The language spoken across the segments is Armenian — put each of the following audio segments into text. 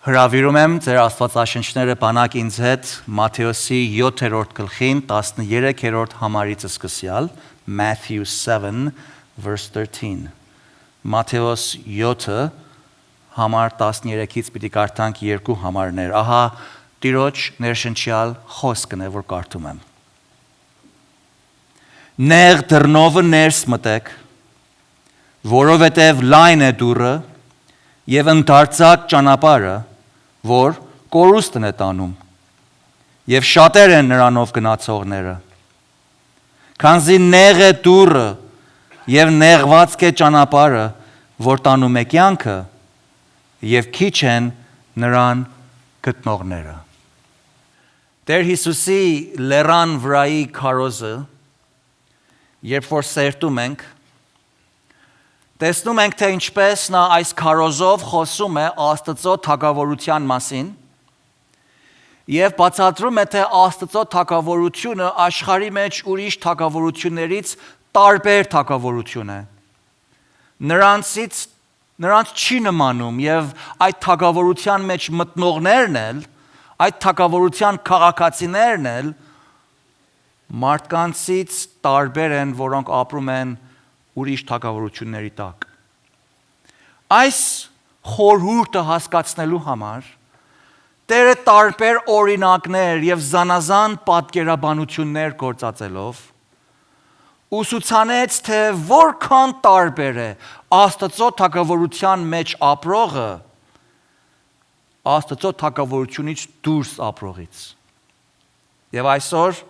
Հրավիրում եմ ձեր աստվածաշնչները բանակ ինձ հետ Մատթեոսի 7-րդ գլխին 13-րդ համարից սկսյալ Matthew 7 verse 13 Մատթեոս 7-ը համար 13-ից պիտի կարդանք երկու համարներ ահա Տիրոջ ներշնչյալ խոսքն է որ կարդում եմ Նեղ դռնովը ներս մտեք որովհետև լայն է դուռը եւ ընդարձակ ճանապարհը որ կորուստն է տանում եւ շատեր են նրանով գնացողները քանզի նեղ է դուռը եւ նեղված է ճանապարհը որ տանում է կյանքը եւ քիչ են նրան գտնողները Տեր Հիսուսի լեռան վրայի քարոզը երբ որ սերտում ենք Տեսնում ենք, թե ինչպես նա այս քարոզով խոսում է Աստծո թագավորության մասին եւ բացատրում է, թե Աստծո թագավորությունը աշխարհի մեջ ուրիշ թագավորություններից տարբեր թագավորություն է։ Նրանց չի նմանում եւ այդ թագավորության մեջ մտնողներն էլ, այդ թագավորության քաղաքացիներն էլ մարդկանցից տարբեր են, որոնք ապրում են ուրիշ թագավորությունների տակ։ Այս խորհուրդը հասկացնելու համար Տերը տարբեր օրինակներ եւ զանազան պատկերաբանություններ գործածելով ուսուցանեց, թե որքան տարբեր է Աստծո թագավորության մեջ ապրողը Աստծո թագավորությունից դուրս ապրողից։ Եվ այսօր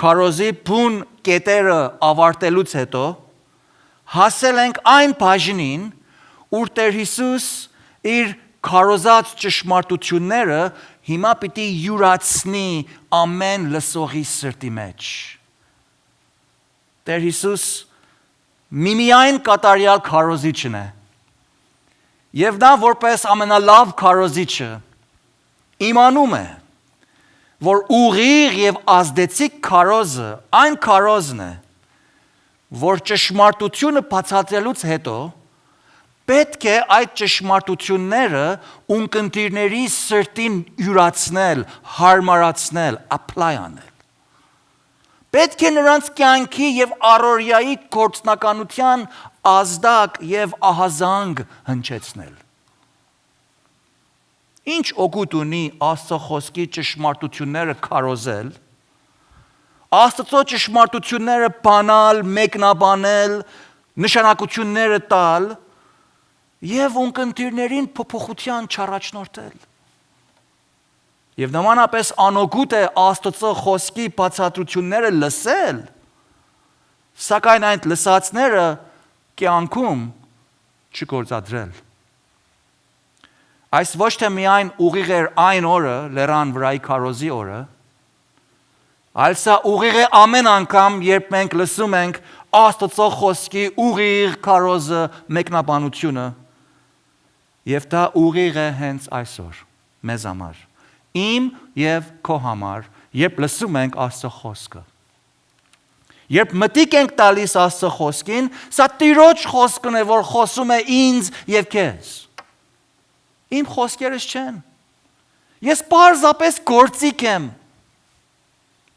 քարոզի բուն կետերը ավարտելուց հետո հասել ենք այն բաժնին, ուր Տեր Հիսուս իր քարոզած ճշմարտությունները հիմա պիտի յուրացնի ամեն լսողի սրտի մեջ։ Տեր Հիսուս միմիայն կատարյալ քարոզիչն է։ Եվ նա որպես ամենալավ քարոզիչը իմանում է, որ ուղիղ եւ ազդեցիկ քարոզը այն քարոզն է, որ ճշմարտությունը բացատրելուց հետո պետք է այդ ճշմարտությունները ունկնդիրների սրտին յուրացնել, հարմարացնել, apply անել։ Պետք է նրանց կյանքի եւ առօրյայի գործնականության ազդակ եւ ահազանգ հնչեցնել։ Ինչ օգուտ ունի Աստծո խոսքի ճշմարտությունները քարոզել Աստծո ճշմարտությունները բանալ, մեկնաբանել, նշանակությունները տալ եւ ունկնդիրներին փոփոխության չառաջնորդել։ Եվ նմանապես անօգուտ է Աստծո խոսքի բացատրությունները լսել, սակայն այդ լսածները կյանքում չգործադրել։ Այս ոչ թե միայն ուղիղ էր այն օրը, լեռան վրայի քարոզի օրը, այլ սա ուղիղ է ամեն անգամ, երբ մենք լսում ենք Աստծո խոսքի ուղիղ քարոզը մեկնաբանությունը, եւ դա ուղիղ է հենց այսօր մեզ համար, իմ եւ քո համար, երբ լսում ենք Աստծո խոսքը։ Երբ մտիկ ենք տալիս Աստծո խոսքին, սա Տիրոջ խոսքն է, որ խոսում է ինձ եւ քեզ։ Իմ խոսքերս չեն։ Ես պարզապես գործիք եմ։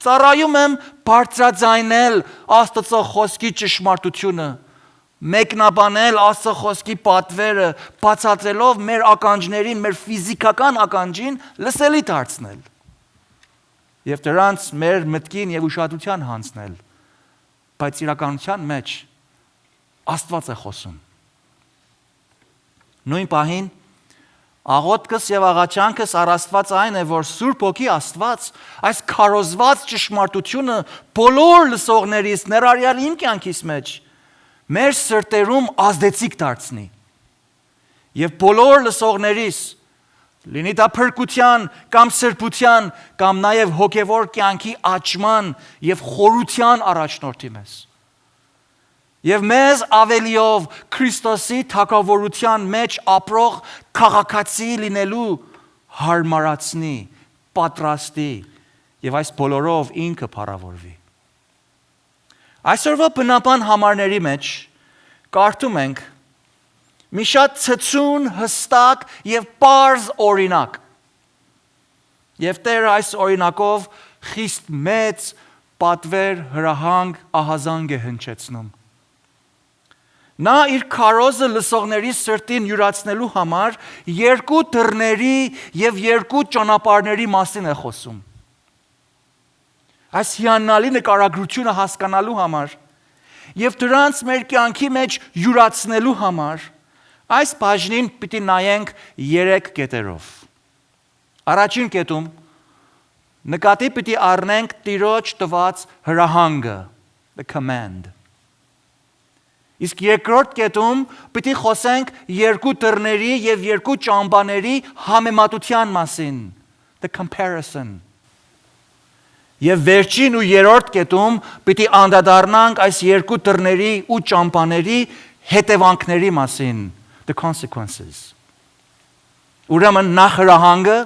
Ծառայում եմ բարձրաձայնել Աստծո խոսքի ճշմարտությունը, մեկնաբանել Աստծո խոսքի պատվերը, բացատրելով մեր ականջներին, մեր ֆիզիկական ականջին լսելի դարձնել։ Եվ դրանց մեր մտքին եւ ուշադրության հանձնել։ Բայց իրականության մեջ Աստված է խոսում։ Նույն պահին Աղոթքս եւ աղաչանքս առ Աստված այն է, որ Սուրբ Հոգի Աստված այս քարոզված ճշմարտությունը բոլոր լսողներից ներառյալ իմ կյանքիս մեջ մեր սրտերում ազդեցիկ դարձնի։ Եվ բոլոր լսողներիս լինի դա փրկության կամ սրբության կամ նաեւ հոգեվոր կյանքի աճման եւ խորության առաջնորդի մեզ։ Եվ մեզ ավելիով Քրիստոսի թագավորության մեջ ապրող քաղաքացի լինելու հարմարացնի, պատրաստի եւ այս բոլորով ինքը փառավորվի։ Այսօրվա բնական համարների մեջ կարդում ենք մի շատ ցցուն, հստակ եւ պարզ օրինակ։ Եվ Տերը այս օրինակով խիստ մեծ պատվեր հրահանգ ահազանգ է հնչեցնում։ Նա իր քարոզը լսողների սրտին յուրացնելու համար երկու դռների եւ երկու ճանապարհների մասին է խոսում։ Այս հիանալի նկարագրությունը հասկանալու համար եւ դրանց մեր կյանքի մեջ յուրացնելու համար այս բաժնին պիտի նայենք 3 կետերով։ Առաջին կետում նկատի պիտի առնենք Տիրոջ տված հրահանգը, the command։ Իսկ երկրորդ կետում պիտի խոսենք երկու դռների եւ երկու ճամբաների համեմատության մասին, the comparison։ Եվ վերջին ու երրորդ կետում պիտի անդրադառնանք այս երկու դռների ու ճամբաների հետևանքների մասին, the consequences։ Ուրեմն նախ հրահանգը,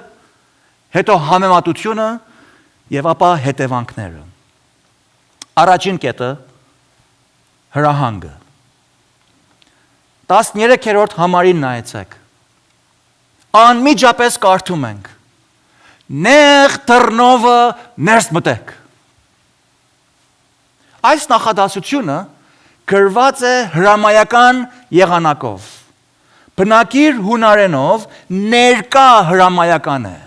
հետո համեմատությունը եւ ապա հետևանքները։ Առաջին կետը հրահանգը։ 13-րդ համարին նայեցեք։ Անմիջապես կարդում ենք. Նեղ դռնովը ներս մտեք։ Այս նախադասությունը գրված է հրամայական եղանակով։ Բնակիր հունարենով ներկա հրամայական է։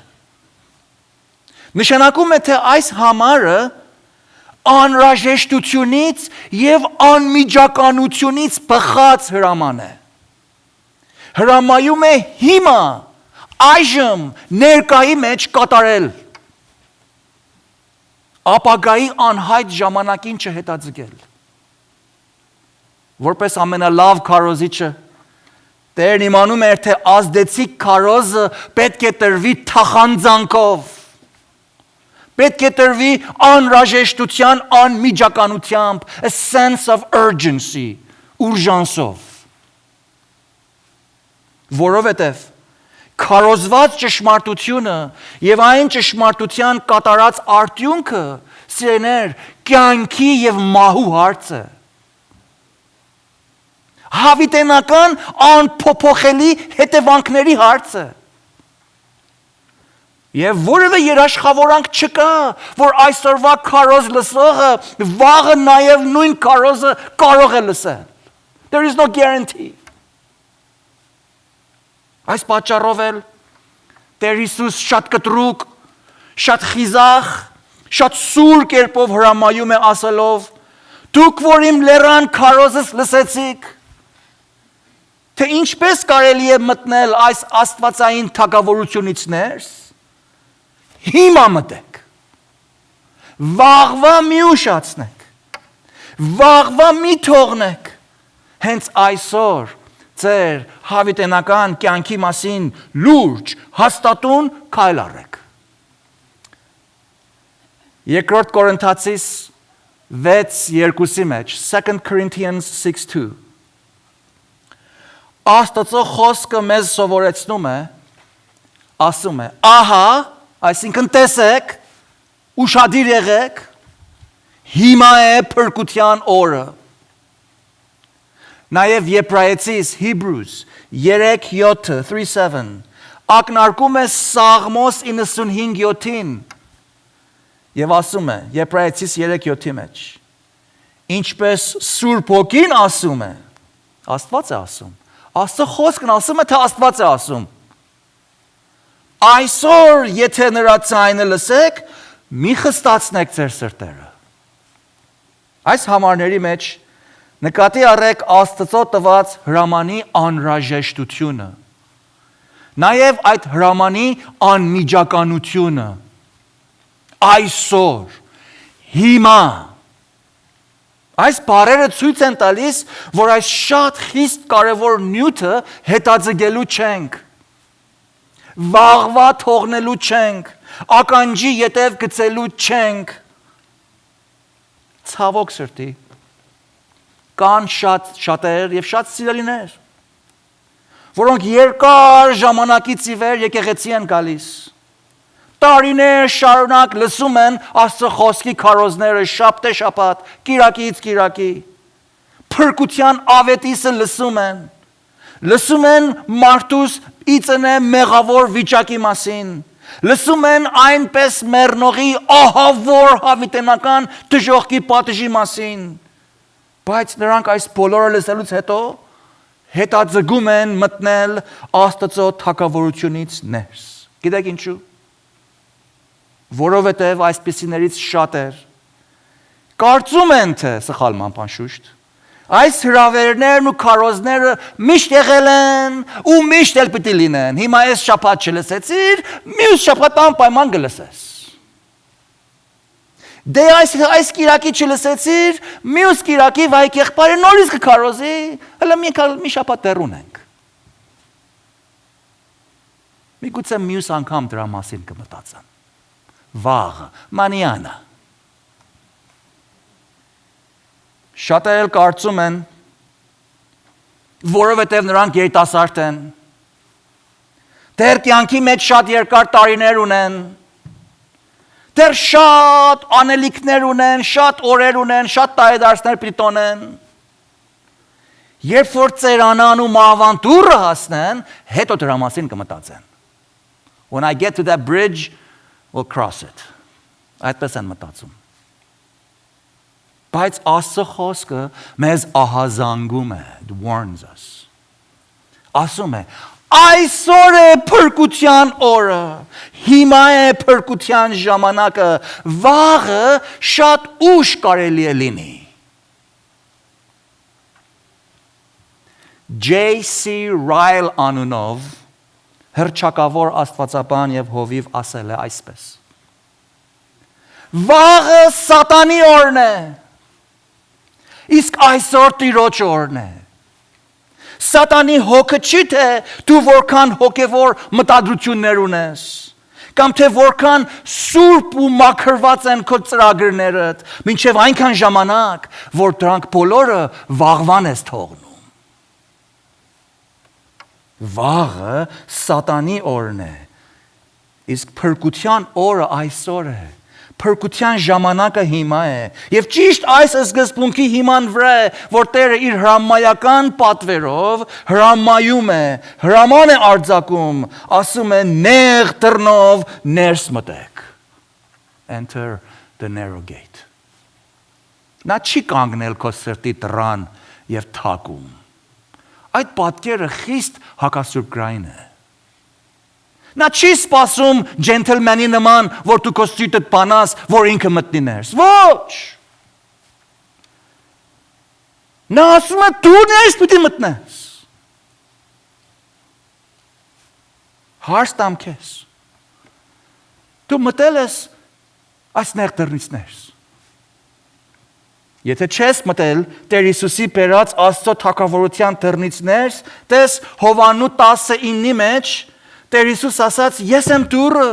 Նշանակում է, թե այս համարը անհրաժեշտությունից եւ անմիջականությունից բխած հրաման է։ Հրամայում է հիմա, այժմ, ներկայի մեջ կատարել։ Ապագայի անհայտ ժամանակին չհետաձգել։ Որպես ամենալավ քարոզիչը, Տերն իմանում էր, թե ազդեցիկ քարոզը պետք է տրվի թախանձանքով։ Պետք է տրվի անհրաժեշտության անմիջականությամբ, a sense of urgency, ուրժանսով։ Որովհետև քարոզված ճշմարտությունը եւ այն ճշմարտության կատարած արդյունքը, սիրեներ, կյանքի եւ մահու հարց է։ Հավիտենական անփոփոխելի հետևանքների հարց է։ Եվ որևէ երաշխավորանք չկա, որ այսօրվա քարոզ լսողը վաղը նաև նույն քարոզը կարող է լսել։ There is no guarantee։ Այս պատճառով էլ Տեր Հիսուս շատ կտրուկ, շատ խիզախ, շատ սուր կերպով հրամայում է ասելով. Դուք որ իմ լեռան քարոզս լսեցիք, թե ինչպես կարելի է մտնել այս աստվածային թագավորությունից ներս, հիմա մտեք, վաղվա մի ուշացնեք, վաղվա մի թողնեք, հենց այսօր ձեր հավիտենական կյանքի մասին լուրջ, հաստատուն քայլ առեք։ Երկրորդ Կորինթացիս 6:2-ի մեջ, 2 Corinthians 6:2 Աստծո խոսքը մեզ սովորեցնում է, ասում է, ահա, այսինքն տեսեք, ուշադիր եղեք, հիմա է փրկության օրը։ Նաև Եբրայեցիս, Hebrews 3:7 ակնարկում է Սաղմոս 95:7-ին եւ ասում է Եբրայեցիս 3:7-ի մեջ. Ինչպես Սուրբ Հոգին ասում է, Աստված է ասում, Աստծո խոսքն ասում է, թե Աստված է ասում. Այսօր, եթե նրա ձայնը լսեք, մի խստացնեք ձեր սրտերը։ Այս համարների մեջ նկատի առեք Աստծո տված հրամանի անհրաժեշտությունը, նաև այդ հրամանի անմիջականությունը, այսօր, հիմա։ Այս բառերը ցույց են տալիս, որ այս շատ խիստ կարևոր նյութը հետաձգելու չենք, վաղվա թողնելու չենք, ականջի ետև գցելու չենք։ Ցավոք սրտի, կան շատեր եւ շատ սիրելիներ, որոնք երկար ժամանակից ի վեր եկեղեցի են գալիս, տարիներ շարունակ լսում են Աստծո խոսքի քարոզները շաբթե շաբաթ, կիրակից կիրակի, փրկության ավետիսը լսում են, Լսում են մարդուս իծնե մեղավոր վիճակի մասին։ Լսում են այնպես մեռնողի ահավոր հավիտենական դժոխքի պատժի մասին։ Բայց նրանք այս բոլորը լսելուց հետո հետաձգում են մտնել Աստծո թագավորությունից ներս։ Գիտեք ինչու՞։ Որովհետև այսպիսիներից շատեր կարծում են, թե սխալմամբ անշուշտ, այս հրավերներն ու քարոզները միշտ եղել են ու միշտ էլ պիտի լինեն։ Հիմա այս շաբաթ չլսեցիր, մյուս շաբաթ անպայման կլսես։ Դե այս կիրակի չլսեցիր, մյուս կիրակի վայ եղբայրը նորից կքարոզի, հələ մի շաբաթ դեռ ունենք։ Միգուցե մյուս անգամ դրա մասին կմտածեն։ Վաղը, մանիանա։ Շատերը կարծում են, որովհետև նրանք երիտասարդ են, դեռ կյանքի մեջ շատ երկար տարիներ ունեն, դեռ շատ անելիքներ ունեն, շատ օրեր ունեն, շատ տարեդարձներ պիտի տոնեն։ Երբ որ ծերանան ու մահվան դուռը հասնեն, հետո դրա մասին կմտածեն։ When I get to that bridge, we'll cross it. Այդպես են մտածում։ Բայց Աստծո խոսքը մեզ ահազանգում է, it warns us. Ասում է, այսօր է փրկության օրը, հիմա է փրկության ժամանակը, վաղը շատ ուշ կարելի է լինի։ J.C. Ryle անունով հռչակավոր աստվածաբան եւ հովիվ ասել է այսպես. Վաղը սատանի օրն է, իսկ այսօր Տիրոջ օրն է։ Սատանի հոգը չի թե դու որքան հոգևոր մտադրություններ ունես, կամ թե որքան սուրբ ու մաքրված են քո ծրագրերդ, մինչև այնքան ժամանակ, որ դրանք բոլորը վաղվան ես թողնում։ Վաղը սատանի օրն է, իսկ փրկության օրը այսօր է։ Փրկության ժամանակը հիմա է։ Եվ ճիշտ այս սկզբունքի հիման վրա է, որ Տերը իր հրամայական պատվերով հրամայում է, հրաման է արձակում, ասում է նեղ դռնով ներս մտեք։ Enter the narrow gate. Նա չի կանգնել քո սրտի դռան եւ թակում։ Այդ պատկերը խիստ հակասուրբգրային է։ Նա չի սպասում ջենթլմենի նման, որ դու քո սիրտդ բանաս, որ ինքը մտնի ներս։ Ոչ։ Նա ասում է դու ներս պիտի մտնես։ Հարց տամ քեզ։ Դու մտել ես այս նեղ դռնից ներս։ Եթե չես մտել Տեր Հիսուսի բերած Աստծո թագավորության դռնից ներս, տես Հովաննու 19-ի մեջ Տեր Հիսուս ասաց, ես եմ դուռը,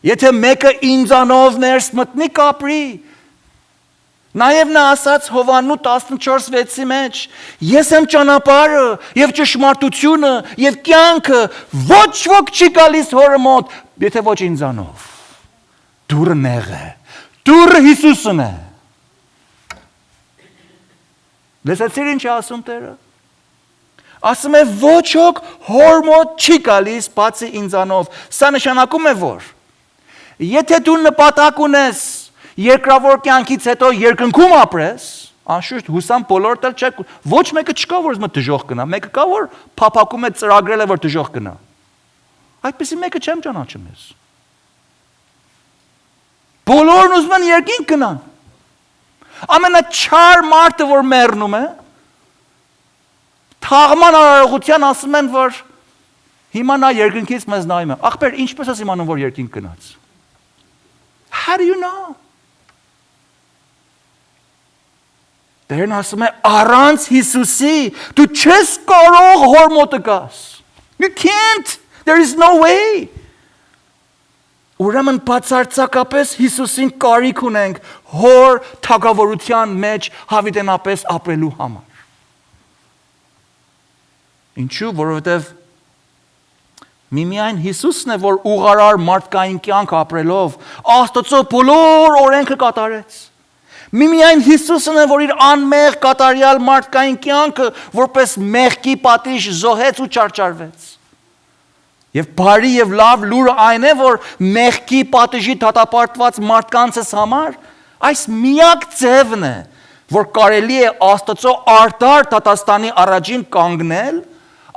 եթե մեկը ինձանով ներս մտնի կապրի, նաև նա ասաց Հովաննու 14:6-ի մեջ, ես եմ ճանապարհը և ճշմարտությունը և կյանքը, ոչ ոք չի գալիս հորը մոտ, եթե ոչ ինձանով, դուռը նեղ է, դուռը Հիսուսն է։ Լսեցիր ինչ է ասում Տերը։ Ասում է ոչ ոք հոր մոտ չի գալիս բացի ինձանով։ Սա նշանակում է որ եթե դու նպատակ ունես երկրավոր կյանքից հետո երկնքում ապրես, անշուշտ հուսամ բոլորդ էլ չեք, ոչ մեկը չկա որ ուզում է դժոխք գնա, մեկը կա որ փափակում է ծրագրել է որ դժոխք գնա։ Այդպեսի մեկը չեմ ճանաչում ես։ Բոլորն ուզում են երկինք գնան։ Ամենաչար մարդը որ մեռնում է, թաղման արարողության ասում են, որ հիմա նա երկնքից մեզ նայում է։ Ախպեր, ինչպես ես իմանում, որ երկինք գնաց։ How do you know? Տերն ասում է, առանց Հիսուսի դու չես կարող հոր մոտը գաս։ You can't. There is no way. Ուրեմն բացարձակապես Հիսուսին կարիք ունենք հոր թագավորության մեջ հավիտենապես ապրելու համար։ Ինչու, որովհետև միմիայն Հիսուսն է, որ ուղղարար մարդկային կյանք ապրելով Աստծո բոլոր օրենքը կատարեց։ Միմիայն Հիսուսն է, որ իր անմեղ կատարյալ մարդկային կյանքը որպես մեղքի պատիժ զոհեց ու չարչարվեց։ Եվ բարի եւ լավ լուրը այն է, որ մեղքի պատիժի դատապարտված մարդկանցս համար այս միակ ձևն է, որ կարելի է Աստծո արդար դատաստանի առաջին կանգնել,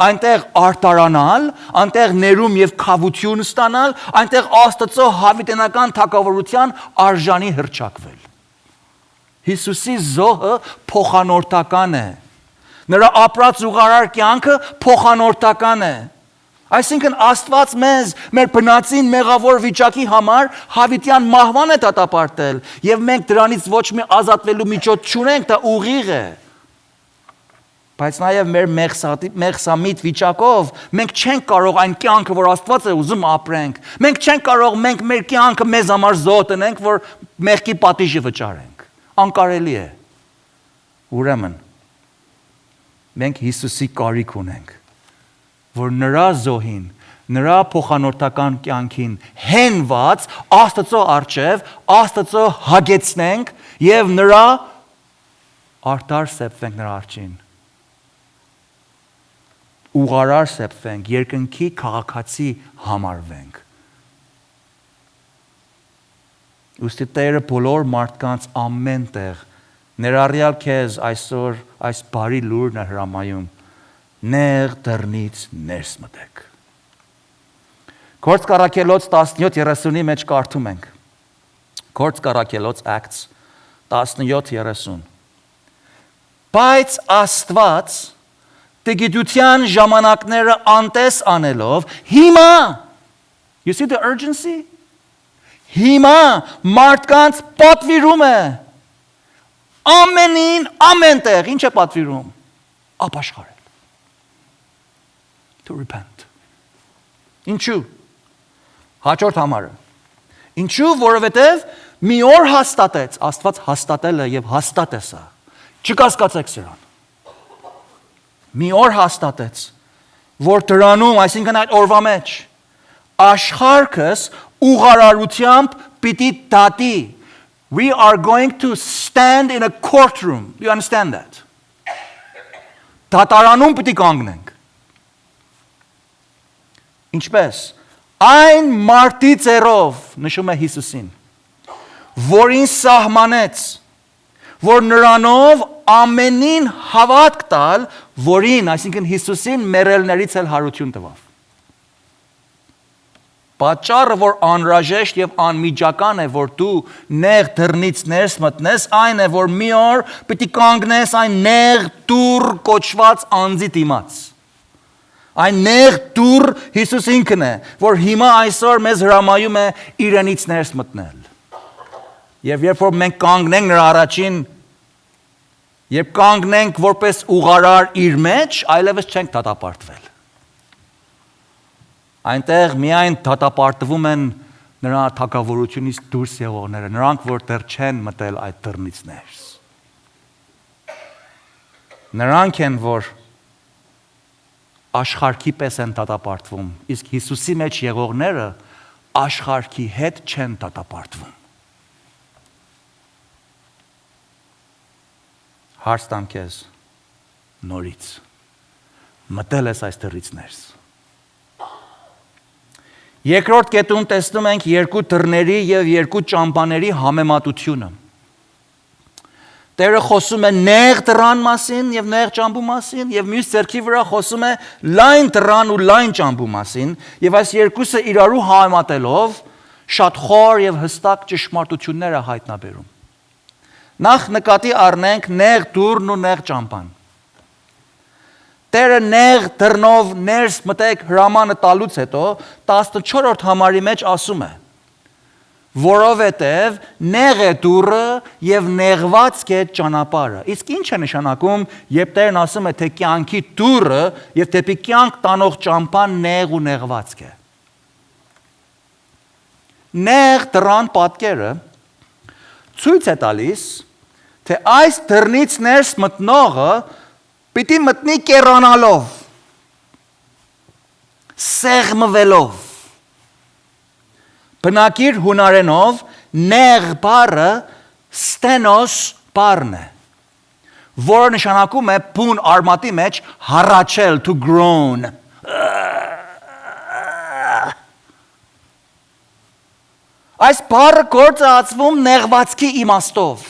այնտեղ արտարանալ, այնտեղ ներում եւ քավություն ստանալ, այնտեղ Աստծո հավիտենական թագավորության արժանի հռչակվել։ Հիսուսի զոհը փոխանորդական է։ Նրա ապրած ուղղարար կյանքը փոխանորդական է։ Այսինքն Աստված մեզ մեր բնածին մեղավոր վիճակի համար հավիտյան մահվան է դատապարտել եւ մենք դրանից ոչ մի ազատվելու միջոց չունենք, դա ուղիղ է։ Բայց նաև մեր մեղսամիտ վիճակով մենք չենք կարող այն կյանքը, որ Աստված է ուզում ապրենք։ Մենք չենք կարող մեր կյանքը մեզ համար զոհ տնենք, որ մեղքի պատիժը վճարենք։ Անկարելի է։ Ուրեմն մենք Հիսուսի կարիք ունենք, որ նրա զոհին, նրա փոխանորդական կյանքին հենված Աստծո առջև Աստծո հագեցնենք եւ նրա արդար սեպվենք նրա առջին։ Ուղարար սեպվենք, երկնքի քաղաքացի համարվենք։ Ուստի Տերը բոլոր մարդկանց ամեն տեղ, ներառյալ քեզ այսօր այս բարի լուրն է հրամայում, նեղ դռնից ներս մտեք։ Գործք առաքելոց 17:30-ի մեջ կարդում ենք։ Գործք առաքելոց Acts 17:30։ Բայց Աստված տգիտության ժամանակները անտես անելով, հիմա, you see the urgency? Հիմա մարդկանց պատվիրում է, ամենին, ամենտեղ, ինչ է պատվիրում? Ապաշխարել. To repent. Ինչու? Հաջորդ համարը. Ինչու, որովհետև մի օր հաստատեց, Աստված հաստատել է և հաստատ է սա, չկասկածեք սրան, մի օր հաստատեց, որ դրանում, այսինքն այդ օրվա մեջ, աշխարհքս ուղղարարությամբ պիտի դատի. We are going to stand in a courtroom. Do you understand that? Դատարանում պիտի կանգնենք։ Ինչպես? Այն մարդի ծերով, նշում է Հիսուսին, որին սահմանեց, որ նրանով ամենին հավատք տալ, որին, այսինքն Հիսուսին մեռելներից էլ հարություն տվավ։ Պատճառը, որ անհրաժեշտ եւ անմիջական է, որ դու նեղ դռնից ներս մտնես, այն է, որ մի օր պիտի կանգնես այն նեղ դուռ կոչված անձի դիմաց։ Այն նեղ դուռ Հիսուս ինքն է, որ հիմա այսօր մեզ հրամայում է իրենից ներս մտնել։ Եվ երբ որ մենք կանգնենք նրա առաջին, երբ կանգնենք որպես ուղարար իր մեջ, այլևս չենք դատապարտվել։ Այնտեղ միայն դատապարտվում են նրա թագավորությունից դուրս եղողները, նրանք, որ դեռ չեն մտել այդ դռնից ներս։ Նրանք են, որ աշխարհքի պես են դատապարտվում, իսկ Հիսուսի մեջ եղողները աշխարհքի հետ չեն դատապարտվում։ Հարց տամ քեզ նորից, մտել ես այս դռնից ներս։ Երկրորդ կետում տեսնում ենք երկու դռների եւ երկու ճամփաների համեմատությունը։ Տերը խոսում է նեղ դռան մասին եւ նեղ ճամփու մասին եւ մյուս ձեռքի վրա խոսում է լայն դռան ու լայն ճամփու մասին եւ այս երկուսը իրարու համեմատելով շատ խոր եւ հստակ ճշմարտություններ է հայտնաբերում։ Նախ նկատի առնենք նեղ դուռն ու նեղ ճամփան։ Տերը նեղ դռնով ներս մտեք հրամանը տալուց հետո 14-րդ համարի մեջ ասում է. որովհետև նեղ է դուռը եւ նեղված է ճանապարհը։ Իսկ ինչ է նշանակում, երբ Տերն ասում է, թե կյանքի դուռը եւ դեպի կյանք տանող ճամփան նեղ ու նեղված է։ Նեղ դռան պատկերը ցույց է տալիս, թե այս դռնից ներս մտնողը պիտի մտնի կերանալով, սեղմվելով։ Բնակիր հունարենով նեղ բառը Stenos բառն է, որը նշանակում է բուն արմատի մեջ հառաչել, to groan. Այս բառը գործածվում նեղվածքի իմաստով,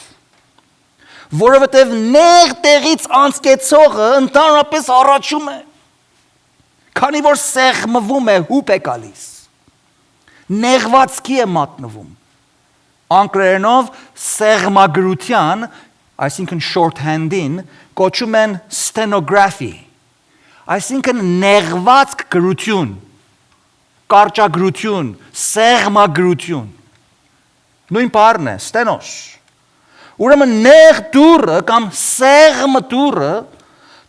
որովհետև նեղ տեղից անցկեցողը ընդհանրապես առաջում է, քանի որ սեղմվում է, հուպ է գալիս, նեղվածքի է մատնվում, անգլերենով սեղմագրության, այսինքն shorthand-ին, կոչում են stenography, այսինքն նեղվածք գրություն, կարճագրություն, սեղմագրություն, նույն բառն է, ստենոս, ուրեմն նեղ դուրը կամ սեղմ դուրը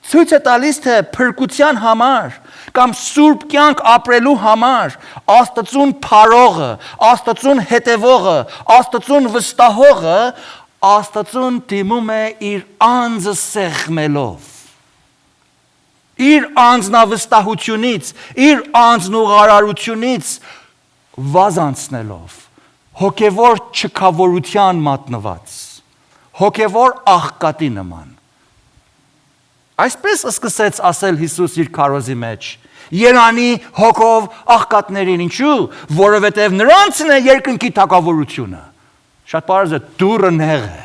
ցույց է տալիս թե փրկության համար կամ սուրբ կյանք ապրելու համար Աստծուն փարողը, Աստծուն հետևողը, Աստծուն վստահողը Աստծուն դիմում է իր անձը սեղմելով, իր անձնավստահությունից, իր անձնուղարարությունից վազանցնելով, հոգևոր չքավորության մատնված, հոգևոր աղքատի նման։ Այսպես սկսեց ասել Հիսուս իր քարոզի մեջ. Երանի հոգով աղքատներին, ինչու՞, որովհետև նրանցն է երկնքի թագավորությունը։ Շատ պարզ է, դուռը նեղ է։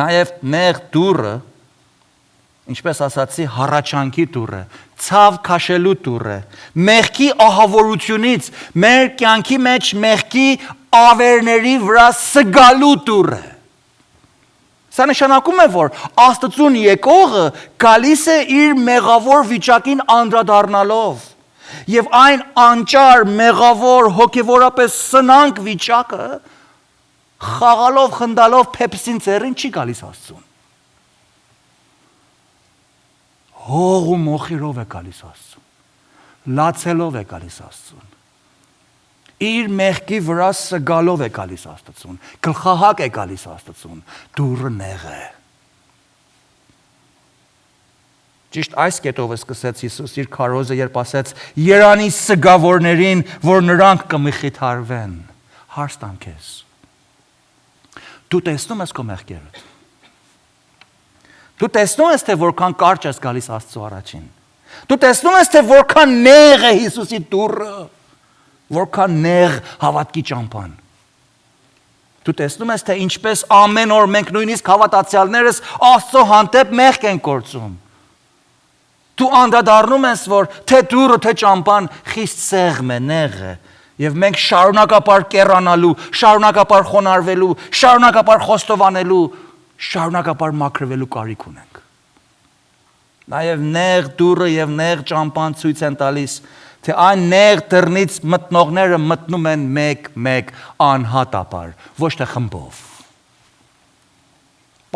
Նաև նեղ դուռը, ինչպես ասացի, հառաչանքի դուռը, ցավ քաշելու դուռը, մեղքի ահավորությունից, մեր կյանքի մեջ մեղքի ավերների վրա սգալու դուռը։ Սա նշանակում է, որ Աստծուն եկողը գալիս է իր մեղավոր վիճակին անդրադառնալով, եւ այն անճար, մեղավոր, հոգեվորապես սնանկ վիճակը խաղալով, խնդալով, փեփսին ծերին չի գալիս Աստծուն։ Հող ու մոխիրով է գալիս Աստծուն, լացելով է գալիս Աստծուն, իր մեղքի վրա սգալով է գալիս Աստծուն, գլխահակ է գալիս Աստծուն, դուռը նեղ է։ Ճիշտ այս կետով սկսեց Հիսուս իր քարոզը, երբ ասեց. Երանի սգավորներին, որ նրանք կմխիթարվեն, հարց տամ քեզ։ Դու տեսնում ես քո մեղքերը։ Դու տեսնում ես, թե որքան կարճ ես գալիս Աստծո առաջին։ Դու տեսնում ես, թե որքան նեղ է Հիսուսի դուռը, որքան նեղ հավատքի ճամփան։ Դու տեսնում ես, թե ինչպես ամեն օր մենք նույնիսկ հավատացյալներս Աստծո հանդեպ մեղք ենք գործում։ Դու անդրադառնում ես, որ թե դուռը, թե ճամփան խիստ սեղմ է, նեղ է, եւ մենք շարունակապար կեռանալու, շարունակապար խոնարհվելու, շարունակապար խոստովանելու, շարունակապար մաքրվելու կարիք ունենք։ Նաև նեղ դուռը եւ նեղ ճամփան ցույց են տալիս, թե այն նեղ դռնից մտնողները մտնում են մեկ անհատապար, ոչ թե խմբով։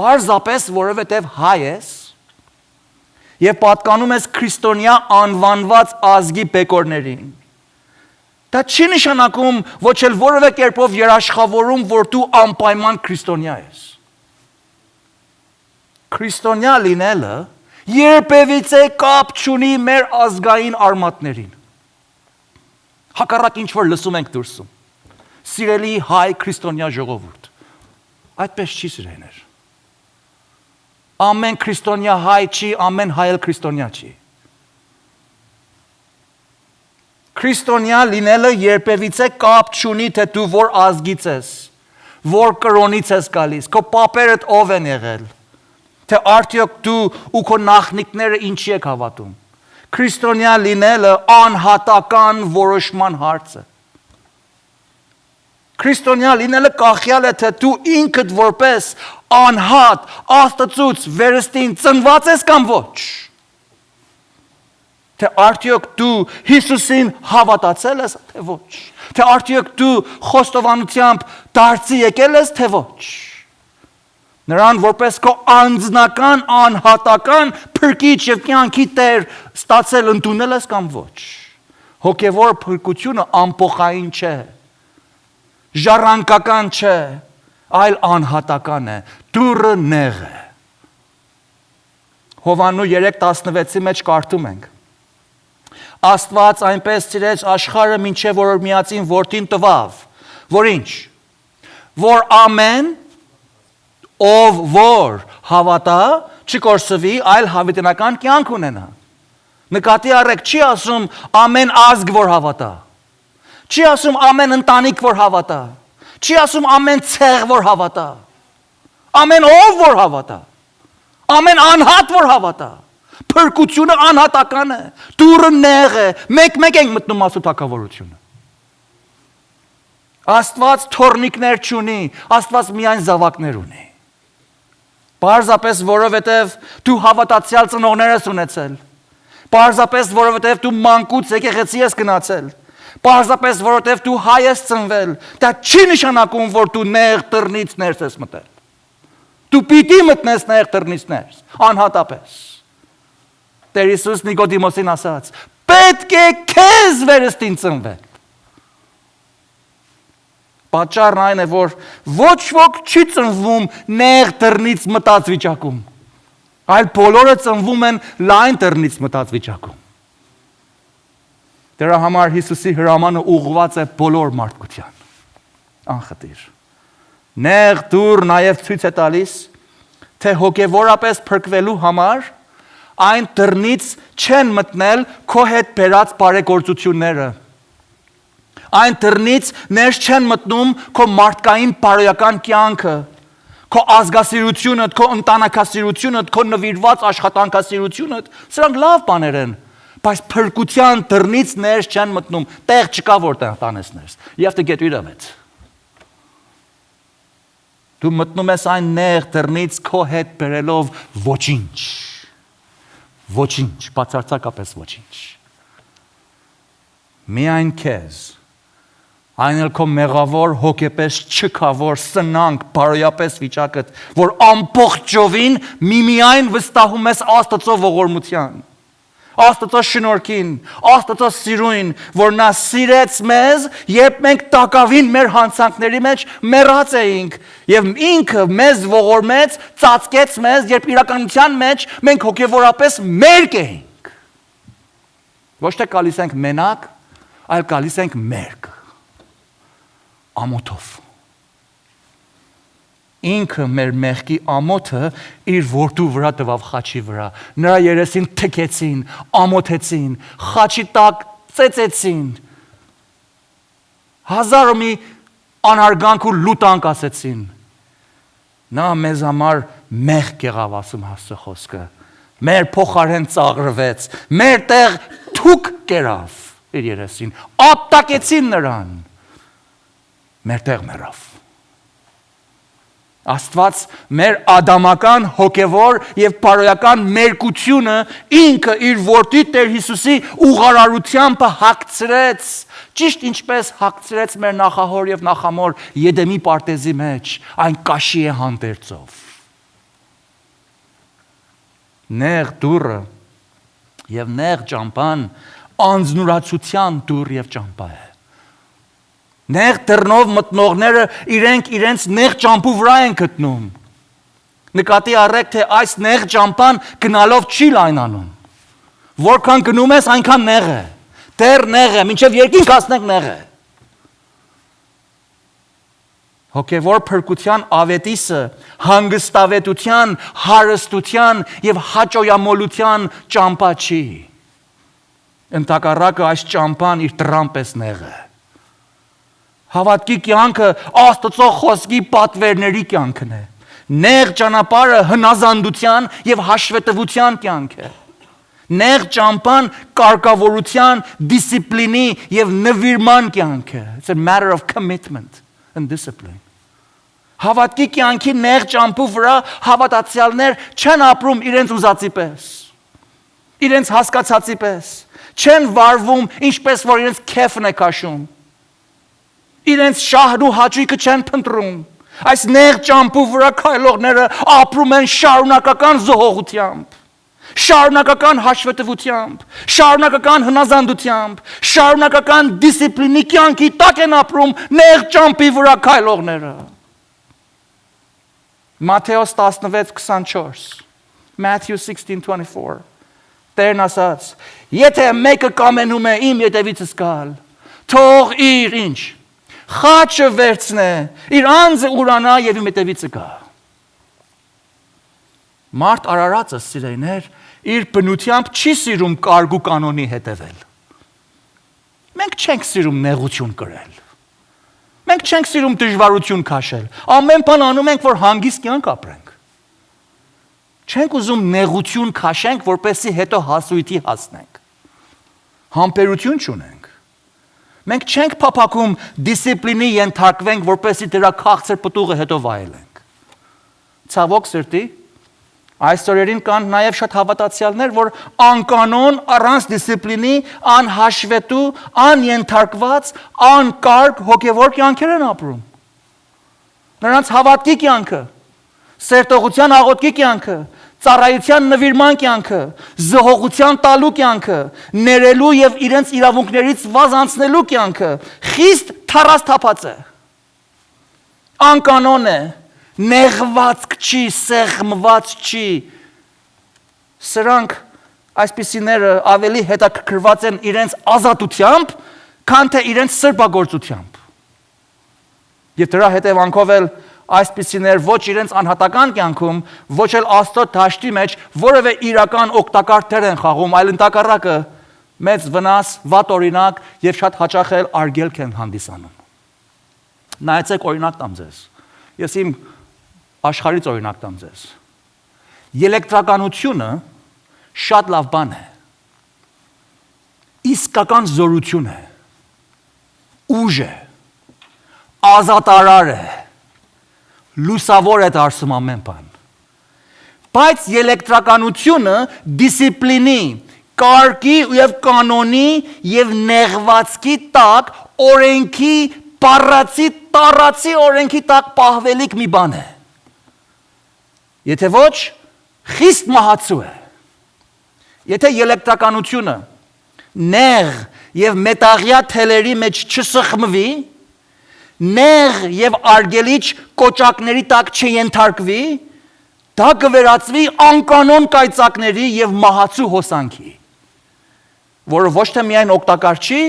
Պարզապես որովհետեւ հայ ես եւ պատկանում ես քրիստոնյա անվանված ազգի բեկորներին։ Դա չի նշանակում ոչ էլ որևէ կերպով երաշխավորում, որ դու անպայման քրիստոնյա ես։ Քրիստոնյա լինելը երբևիցե կապ չունի մեր ազգային արմատներին։ Հակառակ ինչ որ լսում ենք դուրսում։ Սիրելի հայ քրիստոնյա ժողովուրդ։ Այդպես չի սիրեներ։ Ամեն քրիստոնյա հայ չի, ամեն հայ էլ քրիստոնյա չի։ Քրիստոնյա լինելը երբևիցե կապ չունի, թե դու որ ազգից ես, որ կրոնից ես գալիս, քո պապերդ ով են եղել, թե արդյոք դու ու քո նախնիկները ինչի եք հավատում։ Քրիստոնյա լինելը անհատական որոշման հարց է։ Քրիստոնյա լինելը կախյալ է, թե դու ինքդ որպես անհատ Աստծուց վերստին ծնված ես կամ ոչ։ Թե արդյոք դու Հիսուսին հավատացել ես, թե ոչ։ Թե արդյոք դու խոստովանությամբ դարձի եկել ես, թե ոչ։ Նրան որպես քո անձնական, անհատական փրկիչ եւ կյանքի Տեր ստացել ընդունել ես կամ ոչ։ Հոգևոր փրկությունը ամփոխային չէ, ժառանգական չէ, այլ անհատական է, դուռը նեղ է։ Հովաննու 3:16-ի մեջ կարդում ենք. Աստված այնպես սիրեց աշխարհը, մինչև որ միածին որդին տվավ, որ ինչ, որ ամեն ով որ հավատա չկորսվի, այլ հավիտենական կյանք ունենա։ Նկատի առեք, չի ասում ամեն ազգ որ հավատա, չի ասում ամեն ընտանիք որ հավատա, չի ասում ամեն ցեղ որ հավատա, ամեն ով որ հավատա, ամեն անհատ որ հավատա։ Փրկությունը անհատական է, դուրը նեղ է, մեկ-մեկ ենք մտնում Աստծո թագավորությունը։ Աստված թորնիկներ չունի, Աստված միայն զավակներ ունի։ Պարզապես որովհետև դու հավատացյալ ծնողներ ես ունեցել, պարզապես որովհետև դու մանկուց եկեղեցի ես գնացել, պարզապես որովհետև դու հայ ես ծնվել, դա չի նշանակում, որ դու նեղ տրնից ներս ես մտել։ Դու պիտի մտնես նեղ տրնից ներս, անհատապես։ Տեր Հիսուս Նիկոդիմոսին ասաց. պետք է քեզ վերստին ծնվել։ Պատճառն այն է, որ ոչ ոք չի ծնվում նեղ տրնից մտած վիճակում, այլ բոլորը ծնվում են լայն տրնից մտած վիճակում։ Դրա համար Հիսուսի հրամանը ուղղված է բոլոր մարդկության։ Անխտիր։ Նեղ դուր նաև ցույց է տալիս, թե հոգևորապես փրկվելու համար այն տրնից չեն մտնել քո հետ բերած բարեգործությունները։ Այն տրնից ներս չեն մտնում քո մարդկային բարոյական կյանքը, քո ազգասիրությունդ, քո ընտանիքասիրությունդ, քո նվիրված աշխատանքասիրությունդ, սրանք լավ բաներ են, բայց փրկության տրնից ներս չեն մտնում, տեղ չկա որտեղ տանես ներս։ You have to get rid of it։ Դու մտնում ես այն նեղ տրնից քո հետ բերելով ոչինչ, բացարձակապես ոչինչ։ Միայն քեզ, այն էլ քո մեղավոր հոգեպես չքավոր սնանք բարոյապես վիճակդ, որ ամբողջովին միմիայն վստահում ես Աստծո ողորմության, Աստծո շնորհքին, Աստծո սիրույն, որ նա սիրեց մեզ, երբ մենք տակավին մեր հանցանքների մեջ մեռած էինք, եւ ինքը մեզ ողորմեց, ծածկեց մեզ, երբ իրականության մեջ մենք հոգեվորապես մերկ էինք։ Ոչ թե գալիս ենք մենակ, այլ գալիս ենք մերկ, ամոթով։ Ինքը մեր մեղքի ամոթը իր որդու վրա տվավ խաչի վրա, նրա երեսին թքեցին, ամոթեցին, խաչի տակ ծեծեցին, հազար ու մի անարգանք ու լուտանք ասեցին։ Նա մեզ համար մեղք եղավ, ասում Աստծո խոսքը, մեր փոխարեն ծաղրվեց, մեր տեղ թուք կերավ իր երեսին, ապտակեցին նրան, մեր տեղ մեռավ։ Աստված մեր ադամական, հոգևոր եւ բարոյական մերկությունը ինքը իր որդի Տեր Հիսուսի ուղղարարությամբ հագցրեց, ճիշտ ինչպես հագցրեց մեր նախահոր եւ նախամոր Եդեմի պարտեզի մեջ, այն կաշի է հանդերձով։ Նեղ դուրը եւ նեղ ճամփան անձնուրացության դուր եւ ճամփա է։ Նեղ դռնով մտնողները իրենց նեղ ճամփու վրա են գտնում։ Նկատի առեք, թե այս նեղ ճամփան գնալով չի լայնանում։ Որքան գնում ես, այնքան նեղ է։ Դեռ նեղ է, մինչև երկինք հասնենք նեղ է։ Հոգևոր փրկության ավետիսը հանգստավետության, հարստության եւ հաճոյամոլության ճամփա չի։ Ընդհակառակը այս ճամփան իր դռան պես նեղ է։ Հավատքի կյանքը Աստծո խոսքի պատվերների կյանքն է։ Նեղ ճանապարհը հնազանդության եւ հաշվետվության կյանք է։ Նեղ ճամփան կարգավորության, դիսցիպլինի եւ նվիրման կյանք է։ It's a matter of commitment and discipline։ Հավատքի կյանքի նեղ ճամփու վրա հավատացյալներ չեն ապրում իրենց ուզածի պես, իրենց հասկացածի պես, չեն վարվում ինչպես որ իրենց քեֆն է քաշում։ Իրենց շահր ու հաճույքը չեն փնտրում։ Այս նեղ ճամփու վրա քայլողները ապրում են շարունակական զոհողությամբ, շարունակական հաշվետվությամբ, շարունակական հնազանդությամբ, շարունակական դիսցիպլինի կյանքի տակ են ապրում նեղ ճամփի վրա քայլողները։ Մատթեոս 16:24, Matthew 16:24, Տերն ասաց. Եթե մեկը կամենում է իմ ետևիցս գալ, թող իր ինչ խաչը վերցնե, իր անձը ուրանա եւ իմ հետևից գա։ Մարդ արարածը սիրեներ, իր բնությամբ չի սիրում կարգ ու կանոնի հետևել։ Մենք չենք սիրում նեղություն կրել։ Մենք չենք սիրում դժվարություն քաշել։ Ամեն բան անում ենք, որ հանգիստ կյանք ապրենք։ Չենք ուզում նեղություն քաշենք, որպեսզի հետո հասույթի հասնենք։ Համբերություն չունենք։ Մենք չենք փափակում դիսցիպլինի ենթարկվենք, որպեսզի դրա քաղցր պտուղը հետո վայելենք։ Ցավոք սրտի, այս օրերին կան նաև շատ հավատացյալներ, որ անկանոն, առանց դիսցիպլինի, անհաշվետու, անենթարկված, անկարգ հոգևոր կյանքեր են ապրում։ Նրանց հավատքի կյանքը, սերտողության աղոթքի կյանքը, ծառայության նվիրման կյանքը, զհողության տալու կյանքը, ներելու եւ իրենց իրավունքներից վազ անցնելու կյանքը խիստ թառասթափած է։ Անկանոն է, նեղվածք չի, սեղմված չի։ Սրանք այսպիսիները ավելի հետաքրքրված են իրենց ազատությամբ, քան թե իրենց սրբագործությամբ։ Եվ դրա հետևանքով էլ այսպիսիներ ոչ իրենց անհատական կյանքում, ոչ էլ Աստծո դաշտի մեջ որևէ իրական օգտակար դեր են խաղում, այլ ընդհակառակը մեծ վնաս, վատ օրինակ եւ շատ հաճախ էլ արգելք են հանդիսանում։ Նայեցեք օրինակ տամ ձեզ։ Ես իմ աշխարհից օրինակ տամ ձեզ։ Էլեկտրականությունը շատ լավ բան է։ Իսկական զորություն է։ Ուժ է։ Ազատարար է։ Լուսավոր է դարձում ամեն բան։ Բայց էլեկտրականությունը դիսցիպլինի, կարգի եւ կանոնի եւ նեղվածքի տակ, օրենքի, բառացի, տառացի օրենքի տակ պահվելիք մի բան է։ Եթե ոչ, խիստ մահացու է։ Եթե էլեկտրականությունը նեղ եւ մետաղյա թելերի մեջ չսխմվի, նեղ եւ արգելիչ կոճակների տակ չենթարկվի, դա կվերածվի անկանոն կայծակների եւ մահացու հոսանքի, որը ոչ թե միայն օգտակար չի,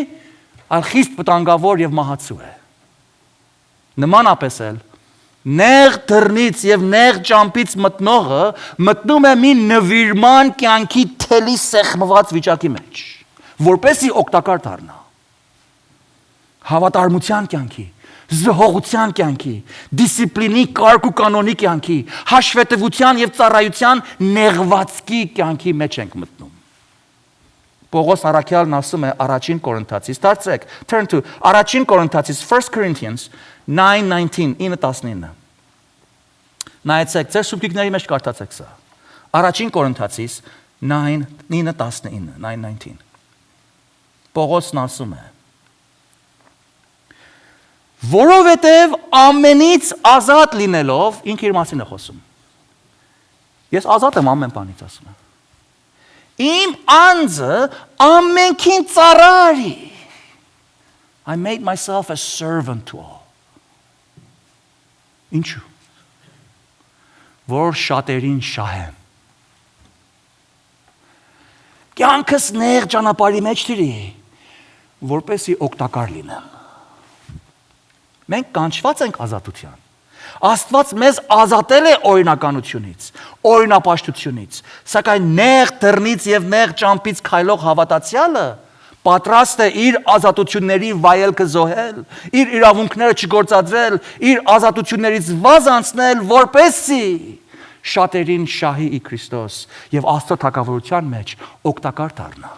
այլ խիստ վտանգավոր եւ մահացու է։ Նմանապես էլ նեղ դռնից եւ նեղ ճամփից մտնողը մտնում է մի նվիրման կյանքի թելի սեղմված վիճակի մեջ, որպեսզի օգտակար դառնա։ Հավատարմության կյանքի, զհողության կյանքի, դիսցիպլինի, կարգ ու կանոնի կյանքի, հաշվետվության եւ ծառայության նեղվածքի կյանքի մեջ ենք մտնում։ Պողոս առաքյալն ասում է առաջին Կորինթացիս, դարձրեք, turn to առաջին Կորինթացիս, 1 Corinthians 9:19. Նայեցեք, ձեր սուբտիկների մեջ կարդացեք սա։ Առաջին Կորինթացիս 9:19. Պողոսն ասում է. Որովհետև ամենից ազատ լինելով, ինքը իր մասին է խոսում։ Ես ազատ եմ ամեն բանից, ասում եմ։ Իմ անձը ամենքին ծառայ։ I made myself a servant to all. Ինչու՞։ Որ շատերին շահեմ։ Կյանքս նեղ ճանապարհի մեջ դրի, որպեսզի օգտակար լինեմ։ Մենք կանչված ենք ազատության։ Աստված մեզ ազատել է օրինականությունից, օրինապաշտությունից, սակայն նեղ դռնից եւ նեղ ճամփից քայլող հավատացյալը պատրաստ է իր ազատությունների վայելքը զոհել, իր իրավունքները չգործադրել, իր ազատություններից վազ անցնել, որպեսզի շատերին շահի ի Քրիստոս եւ Աստծո թագավորության մեջ օգտակար դառնա։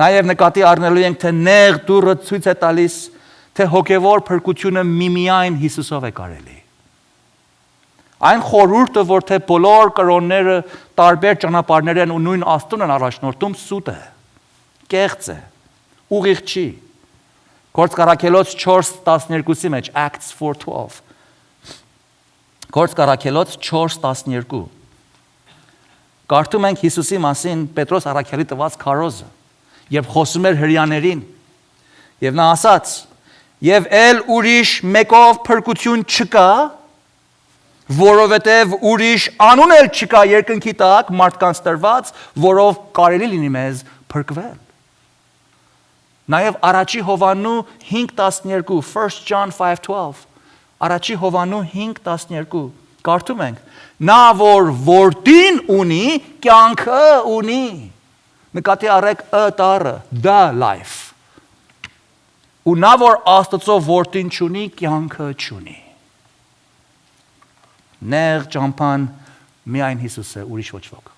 Նաեւ նկատի առնելու ենք, թե նեղ դուռը ցույց է տալիս, թե հոգևոր փրկությունը միմիայն Հիսուսով է կարելի։ Այն խորհուրդը, որ թե բոլոր կրոնները տարբեր ճանապարհներ են ու նույն Աստծուն են առաջնորդում, սուտ է, կեղծ է, ուղիղ չի։ Գործք առաքելոց 4:12-ի մեջ, Acts 4:12։ Գործք առաքելոց 4:12։ Կարդում ենք Հիսուսի մասին Պետրոս առաքյալի տված քարոզը, երբ խոսում էր հրեաներին, եւ նա ասաց. Եվ էլ ուրիշ մեկով փրկություն չկա, որովհետև ուրիշ անուն էլ չկա երկնքի տակ մարդկանց տրված, որով կարելի լինի մեզ փրկվել։ Նաև Առաջի Հովաննու 5:12 1 John 5:12 Առաջի Հովաննու 5:12 կարդում ենք նա որ որդին ունի կյանքը ունի նկատի առեք տառը the life ու նա որ Աստծո որդին չունի կյանքը չունի Նեղ ճամփան միայն Հիսուս է ուրիշ ոչ ոք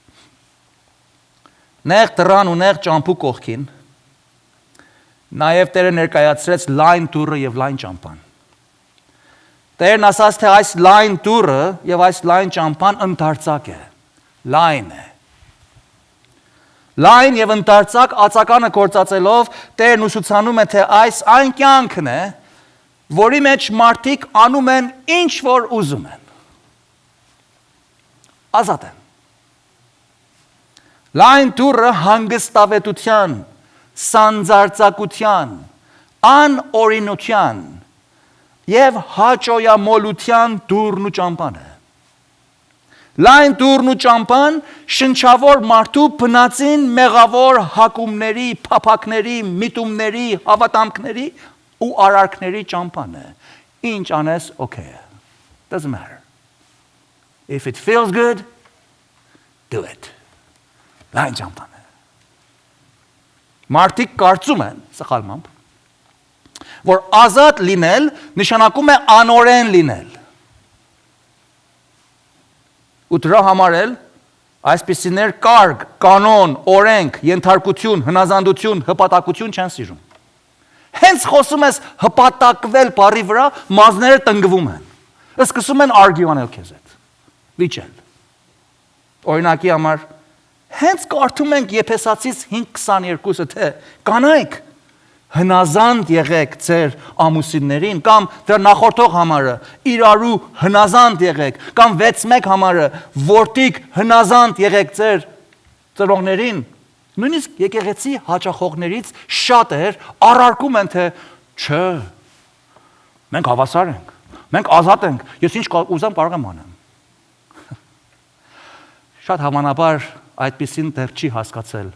Նեղ դռան ու նեղ ճամփու կողքին Նաև Տերը ներկայացրեց լայն դուռը եւ լայն ճամփան Տերն ասաց թե այս լայն դուռը եւ այս լայն ճամփան ընդարձակ է լայն է Լայն եւ ընդարձակ ածականը կործածելով Տերն ուսուցանում է թե այս այն կյանքն է որի մեջ մարդիկ անում են ինչ որ ուզում են Ազատ են Լայն դուռը հանգստավետության սանձարձակության անօրինության եւ հաճոյամոլության դուռն ու ճամփան է Լայն դուռն ու ճամփան շնչավոր մարդու բնածին մեղավոր հակումների, փափակների, միտումների, հավատամքների ու արարքների ճամփան է Ինչ անես okay Doesn't matter If it feels good do it Լայն ճամփան է Մարդիկ կարծում են սխալմամբ որ ազատ լինել նշանակում է անօրեն լինել ու դրա համար էլ այսպիսիներ կարգ, կանոն, օրենք, ենթարկություն, հնազանդություն, հպատակություն չեն սիրում Հենց խոսում ես հպատակվել բառի վրա մազները տնկվում են Սկսում են argue անել քեզ հետ Վիճել Օրինակի համար Հենց կարդում ենք Եփեսացիս 5:22-ը թե կանայք հնազանդ եղեք ձեր ամուսիններին կամ դեռ նախորդող համարը իրարու հնազանդ եղեք կամ 6:1 համարը որդիկ հնազանդ եղեք ձեր ծնողներին նույնիսկ եկեղեցի հաճախողներից շատեր առարկում են թե չէ մենք հավասար ենք մենք ազատ ենք ես ինչ ուզեմ կարող եմ անեմ Շատ հավանաբար այդպիսին դեռ չի հասկացել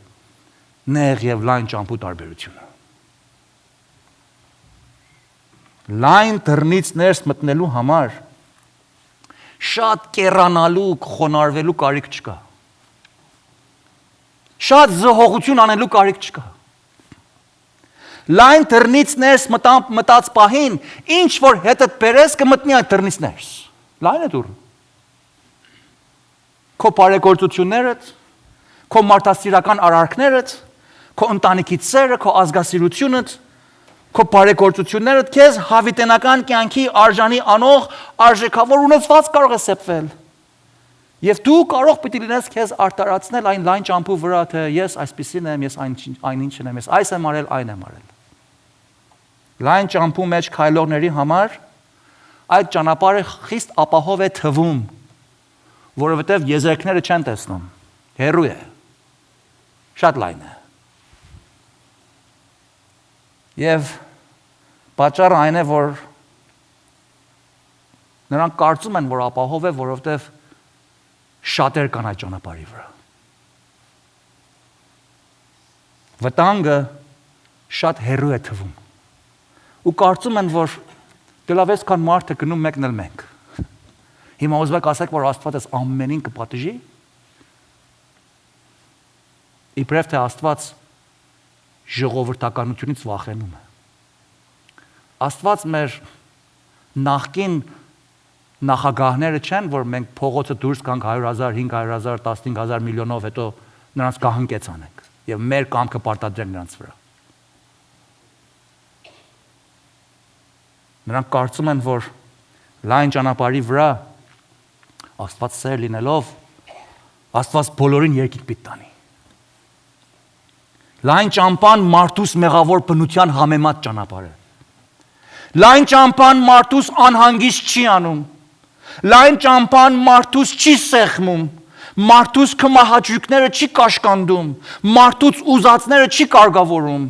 նեղ եւ լայն ճամփու տարբերությունը Լայն դռնից ներս մտնելու համար շատ կերանալու, խոնարհվելու կարիք չկա Շատ զոհողություն անելու կարիք չկա Լայն դռնից ներս մտած պահին ինչ որ հետդ բերես կմտնի այդ դռնից ներս Լայն է դուռը Քո բարեգործություններդ, քո մարդասիրական արարքներդ, քո ընտանիքի ծերը, քո ազգասիրությունդ, քո բարեգործություններդ քեզ հավիտենական կյանքի արժանի անող արժեքավոր ունեցված կարող է սեփվել։ Եվ դու կարող պիտի լինես քեզ արտարացնել այն լայն ճամփու վրա, թե ես այսպեսին եմ, ես այնինչն եմ, ես այս եմ արել, այն եմ արել։ Լայն ճամփու մեջ քայլողների համար այդ ճանապարհը խիստ ապահով է թվում, որովհետև եզերքները չեն տեսնում, հեռու է, շատ լայն է։ Եվ պատճառը այն է, որ նրանք կարծում են, որ ապահով է, որովհետև շատեր կան այդ ճանապարհի վրա։ Վտանգը շատ հեռու է թվում։ Ու կարծում են, որ դե լավ էս քան մարդը գնում մեկն էլ մենք։ Հիմա ուզում եք ասեք, որ Աստված էս ամենին կպատժի։ Իբրև թե Աստված ժողովրդականությունից վախենում է։ Աստված մեր նախկին նախագահները չեն, որ մենք փողոցը դուրս գանք 100,000, 500,000, 15,000 միլիոնով հետո նրանց կահնկեց անենք եւ մեր կամքը պարտադրենք նրանց վրա։ Նրանք կարծում են, որ լայն ճանապարհի վրա Աստված սեր լինելով Աստված բոլորին երկինք պիտի տանի։ Լայն ճամփան մարդուս մեղավոր բնության համեմատ ճանապարհ է։ Լայն ճամփան մարդուս անհանգիստ չի անում։ Լայն ճամփան մարդուս չի սեղմում, մարդուս կմահաճույքները չի կաշկանդում, մարդուց ուզածները չի կարգավորում։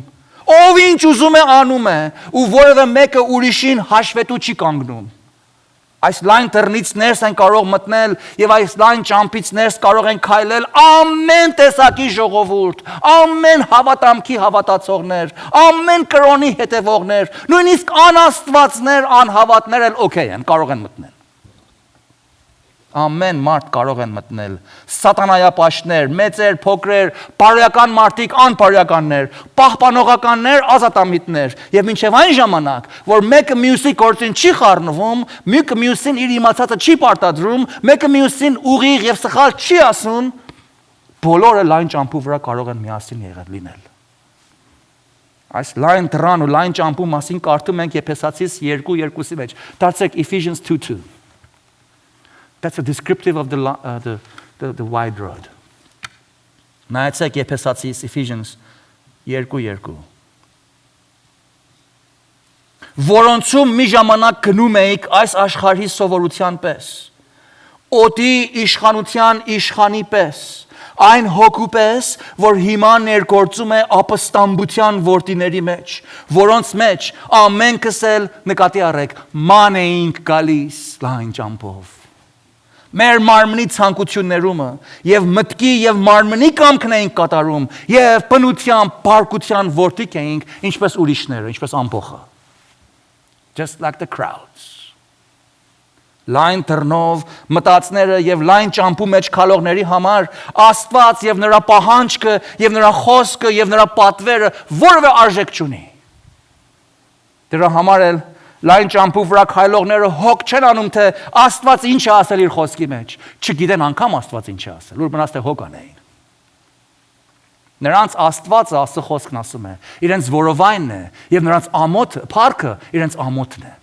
Ով ինչ ուզում է անում է, ու որևէ մեկը ուրիշին հաշվետու չի կանգնում։ Այս լայն դռնից ներս են կարող մտնել եւ այս լայն ճամփից ներս կարող են քայլել ամեն տեսակի ժողովուրդ, ամեն հավատամքի հավատացողներ, ամեն կրոնի հետևողներ, նույնիսկ անաստվածներ, անհավատներ էլ օքեյ են, կարող են մտնել։ Ամեն մարդ կարող են մտնել, սատանայապաշտներ, մեծեր, փոքրեր, բարոյական մարդիկ, անբարոյականներ, պահպանողականներ, ազատամիտներ, եւ մինչեւ այն ժամանակ, որ մեկը մյուսի գործին չի խառնվում, մեկը մյուսին իր իմացածը չի պարտադրում, մեկը մյուսին ուղիղ եւ սխալ չի ասում, բոլորը լայն ճամփու վրա կարող են միասին եղել լինել։ Այս լայն դռան ու լայն ճամփու մասին կարդում ենք Եփեսացիս 2:2-ի մեջ։ Դարձեք Ephesians 2:2. That's a descriptive of the wide road. Նայեցեք Եփեսացիս Ephesians 2:2. Որոնցում մի ժամանակ գնում էիք այս աշխարհի սովորության պես, օդի իշխանության իշխանի պես, այն հոգու պես, որ հիմա ներգործում է ապստամբության որդիների մեջ, որոնց մեջ ամենքս էլ նկատի առեք, ման էինք գալիս լայն ճամփով։ Մեր մարմնի ցանկություններումը եւ մտքի եւ մարմնի կամքն էինք կատարում եւ բնության, բարկության որդիկ էինք, ինչպես ուրիշները, ինչպես ամբողը։ Just like the crowds. Լայն դռնով մտածները եւ լայն ճամփու մեջ քալողների համար Աստված եւ նրա պահանջքը եւ նրա խոսքը եւ նրա պատվերը որևէ արժեք չունի։ Դրա համար էլ լայն ճամփու վրա քայլողները հոգ չեն անում, թե Աստված ինչ է ասել իր խոսքի մեջ։ Չգիտեն անգամ Աստված ինչ է ասել, որ մնաց թե հոգ անեին։ Նրանց Աստվածը Աստծո խոսքն ասում է, իրենց որովայնն է, եւ նրանց ամոթը, փառքը իրենց ամոթն է։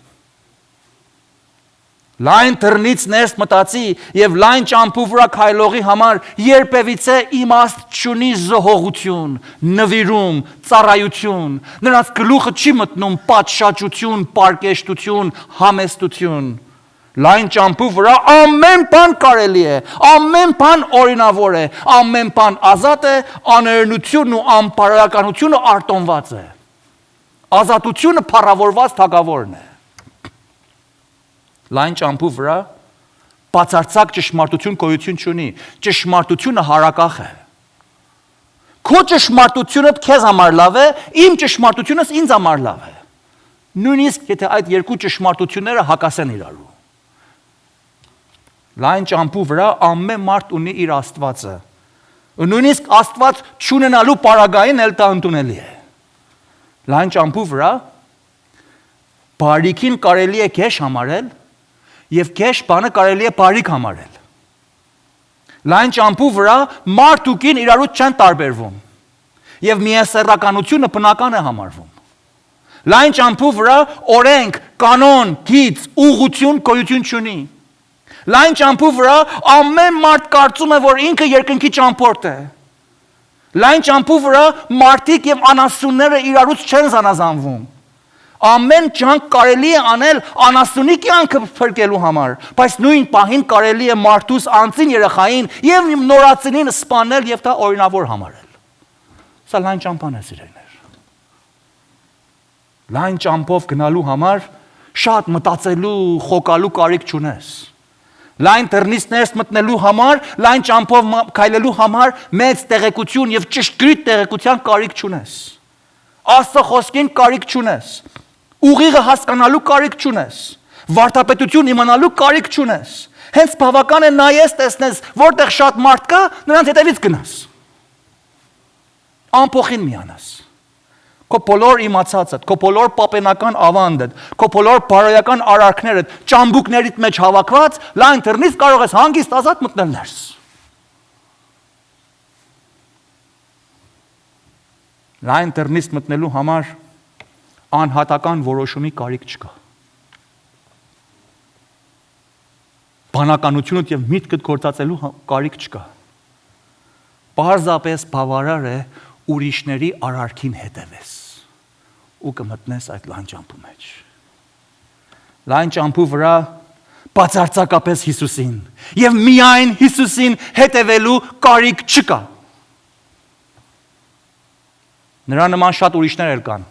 Լայն դռնից ներս մտածի եւ լայն ճամփու վրա քայլողի համար երբևիցե իմաստ չունի զոհողություն, նվիրում, ծառայություն, նրանց գլուխը չի մտնում պատշաճություն, պարկեշտություն, համեստություն։ Լայն ճամփու վրա ամեն բան կարելի է, ամեն բան օրինավոր է, ամեն բան ազատ է, աներնությունն ու անբարոյականությունը արտոնված է։ Ազատությունը փառավորված թագավորն է։ Լայն ճամփու վրա բացարձակ ճշմարտություն գոյություն չունի, ճշմարտությունը հարակախ է։ Քո ճշմարտությունը քեզ համար լավ է, իմ ճշմարտությունս ինձ համար լավ է։ Նույնիսկ եթե այդ երկու ճշմարտությունները հակասեն իրարու։ Լայն ճամփու վրա ամեն մարդ ունի իր Աստվածը։ Նույնիսկ Աստված չունենալու պարագային էլ դա ընդունելի է։ Լայն ճամփու վրա բարիքին կարելի է քեշ համարել եւ քեշ բանը կարելի է բարիք համարել։ Լայն ճամփու վրա մարդ ու կին իրարուց չեն տարբերվում եւ միասեռականությունը բնական է համարվում։ Լայն ճամփու վրա օրենք, կանոն, գիծ, ուղղություն գոյություն չունի։ Լայն ճամփու վրա ամեն մարդ կարծում է, որ ինքը երկնքի ճամփորդ է։ Լայն ճամփու վրա մարդիկ եւ անասունները իրարուց չեն զանազանվում։ Ամեն ջանք կարելի է անել անասունի կյանքը փրկելու համար, բայց նույն պահին կարելի է մարդուս անձին երեխային եւ նորածինին սպանել եւ դա օրինավոր համարել։ Սա լայն ճամփան է, սիրելիներ։ Լայն ճամփով գնալու համար շատ մտածելու, խոկալու կարիք չունես։ Լայն դռնից ներս մտնելու համար, լայն ճամփով քայլելու համար մեծ տեղեկություն եւ ճշգրիտ տեղեկության կարիք չունես։ Աստծո խոսքին կարիք չունես։ Ուղիղը հասկանալու կարիք չունես, վարդապետություն իմանալու կարիք չունես, հենց բավական է նայես տեսնես, որտեղ շատ մարդ կա, նրանց հետևից գնաս, ամփոխին միանաս, քո բոլոր իմացածդ, քո բոլոր պապենական ավանդդ, քո բոլոր բարոյական արարքներդ, ճամբուկներիդ մեջ հավաքված, լայն դռնից կարող ես հանգիստ ազատ մտնել ներս։ Լայն դռնից մտնելու համար անհատական որոշումի կարիք չկա։ Բանականությունդ եւ միտքդ գործածելու կարիք չկա։ Պարզապես բավարար է ուրիշների արարքին հետևես ու կմտնես այդ լայն ճամփու մեջ։ Լայն ճամփու վրա բացարձակապես Հիսուսին եւ միայն Հիսուսին հետևելու կարիք չկա։ Նրա նման շատ ուրիշներ էլ կան,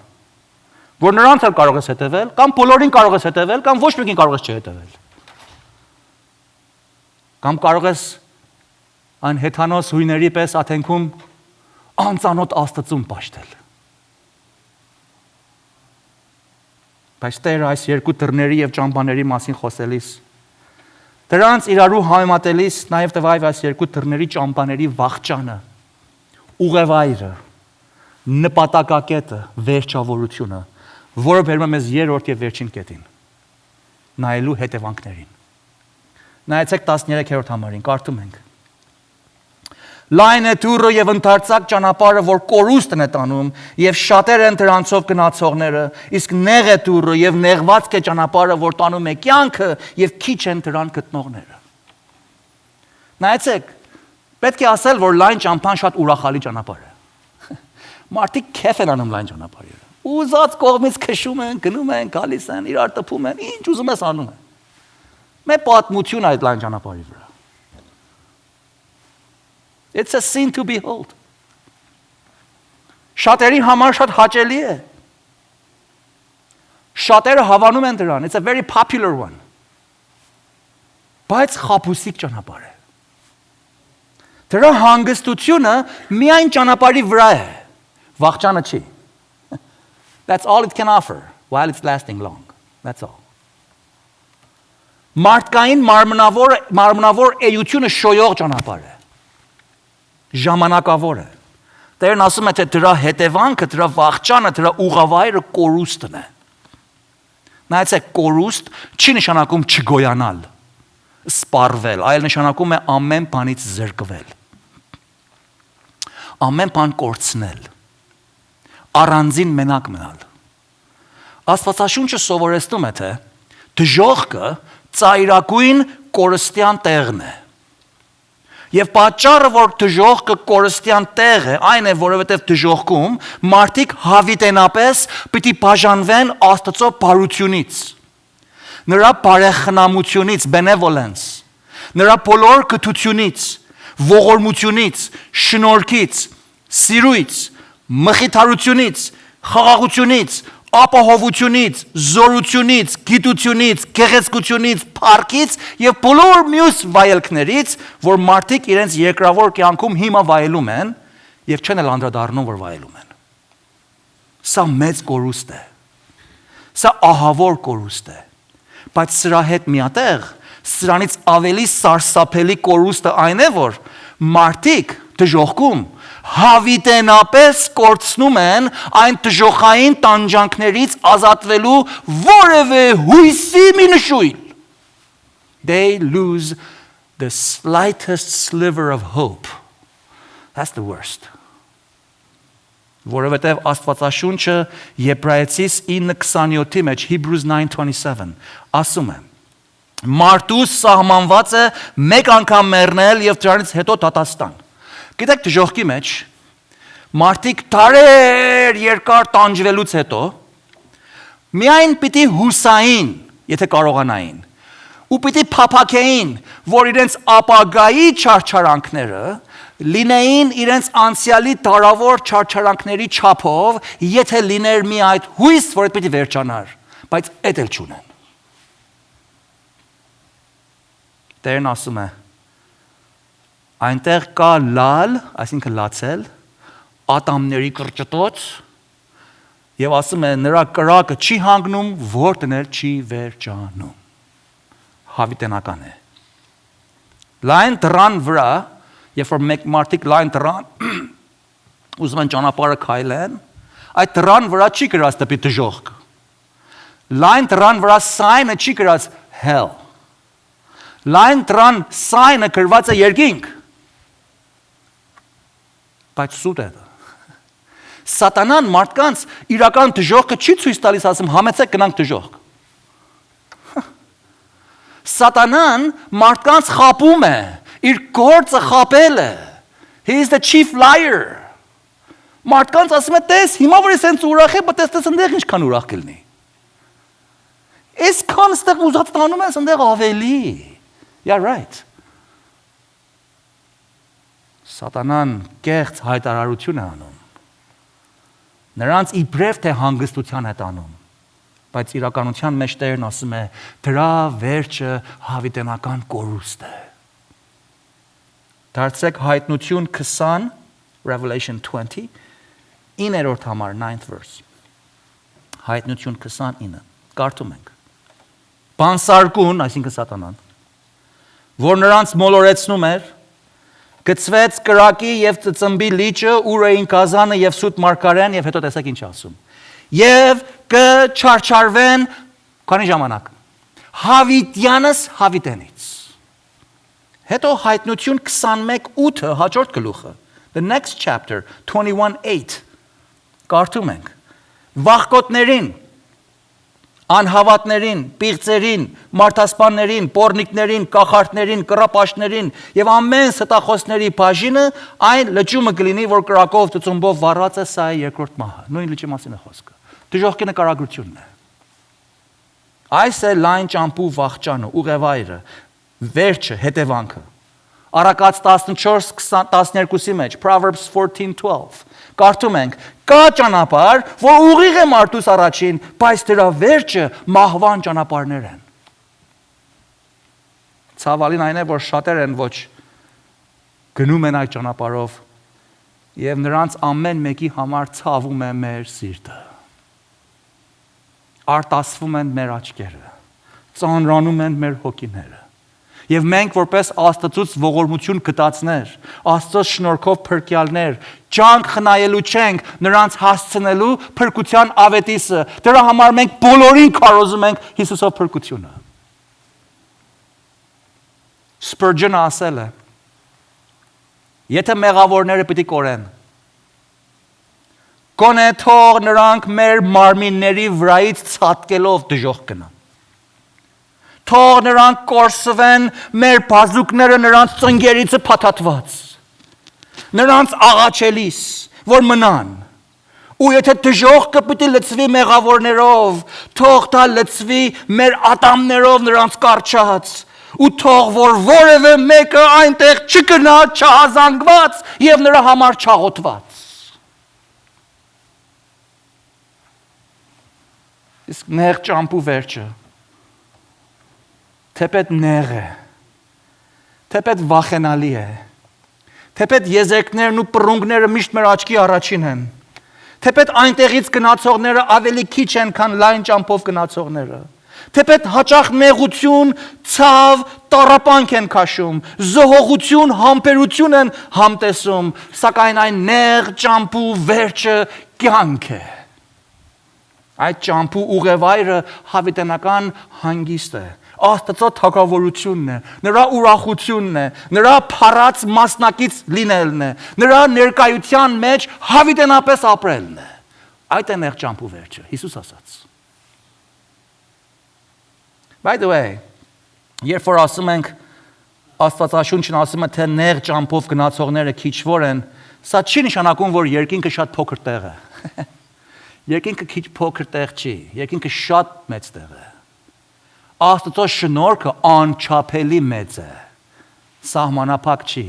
որ նրանց էլ կարող ես հետևել, կամ բոլորին կարող ես հետևել, կամ ոչ մեկին կարող ես չհետևել։ Կամ կարող ես այն հեթանոս հույների պես աթենքում անծանոթ Աստծուն պաշտել։ Բայց Տերը այս երկու դռների եւ ճամբաների մասին խոսելիս դրանց իրարու համեմատելիս նաեւ տվայվ այս երկու դռների ճամբաների վախճանը, ուղևայրը, նպատակակետը, վերջավորությունը, որը բերում է մեզ երրորդ եւ վերջին կետին, նայելու հետևանքներին։ Նայեցեք 13-րդ համարին, կարդում ենք. Լայն է դուռը եւ ընդարձակ ճանապարհը, որ կորուստն է տանում, եւ շատեր են դրանցով գնացողները, իսկ նեղ է դուռը եւ նեղված է ճանապարհը, որ տանում է կյանքը, եւ քիչ են դրան գտնողները։ Նայեցեք, պետք է ասել, որ լայն ճամփան շատ ուրախալի ճանապարհ է։ Մարդիկ քեֆ են անում լայն ճանապարհը։ Ուզած կողմից քշում են, գնում են, գալիս են, իրար տփում են, ինչ ուզում ես անում են։ Մե պատմություն այդ լայն ճանապարհի վրա։ It's a sin to behold. Շատերի համար շատ հաճելի է։ Շատերը հավանում են դրան. It's a very popular one. Բայց խաբուսիկ ճանապարհ է։ Դրա հանգստությունը միայն ճանապարհի վրա է։ Վախճանը չի։ That's all it can offer while it's lasting long. That's all. Մարդկային մարմնավոր էությունը շոյող ճանապարհ է։ Ժամանակավոր է։ Տերն ասում է, թե դրա հետևանքը, դրա վախճանը, դրա ուղավայրը կորուստն է։ Նայեցեք, կորուստ չի նշանակում չգոյանալ, սպառվել, այլ նշանակում է ամեն բանից զրկվել։ Ամեն բան կորցնել, առանձին մենակ մնալ։ Աստվածաշունչը սովորեցնում է, թե դժոխքը ծայրագույն կորստյան տեղն է։ Եվ պատճառը, որ դժոխքը կորստյան տեղ է, այն է, որովհետև դժոխքում մարդիկ հավիտենապես պիտի բաժանվեն Աստծո բարությունից, նրա բարեխնամությունից, benevolence, նրա բոլոր կթությունից, ողորմությունից, շնորհքից, սիրույց, մխիթարությունից, խաղաղությունից, ապահովությունից, զորությունից, գիտությունից, գեղեցկությունից, փառքից եւ բոլոր մյուս վայելքներից, որ մարդիկ իրենց երկրավոր կյանքում հիմա վայելում են եւ չեն էլ անդրադառնում, որ վայելում են։ Սա մեծ կորուստ է։ Սա ահավոր կորուստ է։ Բայց սրա հետ միատեղ սրանից ավելի սարսափելի կորուստը այն է, որ մարդիկ դժոխքում հավիտենապես կորցնում են այն դժոխային տանջանքներից ազատվելու որևէ հույսի մի նշույլ։ They lose the slightest sliver of hope. That's the worst. Որովհետև Աստվածաշունչը Եբրայեցիս 9:27-ի մեջ Hebrews 9:27 ասում է. Մարդու սահմանված է մեկ անգամ մեռնել եւ դրանից հետո դատաստան։ Գիտեք, դժոխքի մեջ մարդիկ տարեր երկար տանջվելուց հետո միայն պիտի հուսային, եթե կարողանային, ու պիտի փափաքեին, որ իրենց ապագայի չարչարանքները լինեին իրենց անցյալի դարավոր չարչարանքների չափով, եթե լիներ մի այդ հույս, որ այդ պիտի վերջանար, բայց այդ էլ չունեն։ Տերն ասում է, այնտեղ կա լալ, այսինքն լացել, ատամների կրճտոց, եւ ասում է, նրա կրակը չի հանգնում, որտն էլ չի վերջանում։ Հավիտենական է։ Լայն դռան վրա, երբ որ մեկ մարդիկ լայն դռան, ուզում են ճանապարհը քայլեն, այդ դռան վրա չի գրած դեպի դժոխք։ Լայն դռան վրա սայնը չի գրած hell։ Լայն դռան սայնը գրված է երկինք։ Բայց սուտ է դա։ Սատանան մարդկանց իրական դժոխքը չի ցույց տալիս, ասում համեցեք գնանք դժոխք։ Սատանան մարդկանց խաբում է, իր գործը խաբել է։ He is the chief liar։ Մարդկանց ասում է, տես, հիմա որ ես հենց ուրախ եմ, բայց տես ընդեղ ինչքան ուրախ կլինի։ Այսքան ստեղ ուզած տանում ես, ընդեղ ավելի։ You're right. Սատանան կեղծ հայտարարություն է անում։ Նրանց իբրև թե հանգստության է տանում, բայց իրականության մեջ Տերն ասում է, դրա վերջը հավիտենական կորուստ է։ Դարձեք հայտնություն 20, Revelation 20, 9-րդ համար, 9th verse. Հայտնություն 29, կարդում ենք. Բանսարկուն, այսինքն սատանան, որ նրանց մոլորեցնում էր, գծվեց կրակի և ծծմբի լիճը, ուր էին կազանը և սուտ մարգարեն, և հետո տեսեք ինչ ասում. Եվ կչարչարվեն, քանի ժամանակ, հավիտյանս հավիտենից. Հետո հայտնություն 21:8 հաջորդ գլուխը. The next chapter, 21:8. Կարդում ենք. Վախկոտներին, անհավատներին, պիղծերին, մարդասպաններին, պոռնիկներին, կախարդներին, կռապաշտներին եւ ամեն ստախոսների բաժինը այն լճումը կլինի, որ կրակով ծծումբով վառած է, սա է երկրորդ մահը։ Նույն լճի մասին է խոսքը։ Դժոխքի նկարագրությունն է։ Այս է լայն ճամփու վախճանը, ուղևայրը, վերջը, հետևանքը։ Առակաց 14:12-ի մեջ, Proverbs 14:12, կարդում ենք, կա ճանապարհ, որ ուղիղ է մարդուս առաջին, բայց դրա վերջը մահվան ճանապարհներ են։ Ցավալին այն է, որ շատեր են ոչ գնում են այդ ճանապարհով եւ նրանց ամեն մեկի համար ցավում է մեր սիրտը։ Արտասվում են մեր աչքերը, ծանրանում են մեր հոգիները։ Եվ մենք որպես Աստծուց ողորմություն գտածներ, Աստծոս շնորհքով փրկյալներ, ջանք խնայելու չենք նրանց հասցնելու փրկության ավետիսը։ Դրա համար մենք բոլորին քարոզում ենք Հիսուսով փրկությունը։ Spurgeon ասել է. Եթե մեղավորները պիտի կորեն, գոնե թող նրանք մեր մարմինների վրայից ցատկելով դժոխք գնան։ Թող նրանք կորսվեն մեր բազուկները նրանց ծնգերիցը փաթաթված, նրանց աղաչելիս, որ մնան, ու եթե դժոխքը պիտի լցվի մեղավորներով, թող դա լցվի մեր ատամներով նրանց կարճած, ու թող որ որևէ մեկը այնտեղ չգնա չհազանգված եւ նրա համար չաղոթված։ Իսկ նեղ ճամփու վերջը թեպետ նեղ է, թեպետ վախենալի է, թեպետ եզերքներն ու պռունգները միշտ մեր աչքի առաջին են, թեպետ այնտեղից գնացողները ավելի քիչ են, քան լայն ճամփով գնացողները, թեպետ հաճախ նեղություն, ցավ, տառապանք են քաշում, զոհողություն, համբերություն են համտեսում, սակայն այն նեղ ճամփու վերջը կյանք է։ Այդ ճամփու ուղևայրը հավիտենական հանգիստ է, Աստծո թագավորությունն է, նրա ուրախությունն է, նրա փառած մասնակից լինելն է, նրա ներկայության մեջ հավիտենապես ապրելն է։ Այդ է նեղ ճամփու վերջը, Հիսուս ասաց։ By the way, երբ որ ասում ենք Աստվածաշունչն ասում է, թե նեղ ճամփով գնացողները քիչվոր են, սա չի նշանակում, որ երկինքը շատ փոքր տեղ է։ Երկինքը քիչ փոքր տեղ չի, երկինքը շատ մեծ տեղ է։ Աստծո շնորհքը անչափելի մեծ է, սահմանափակ չի։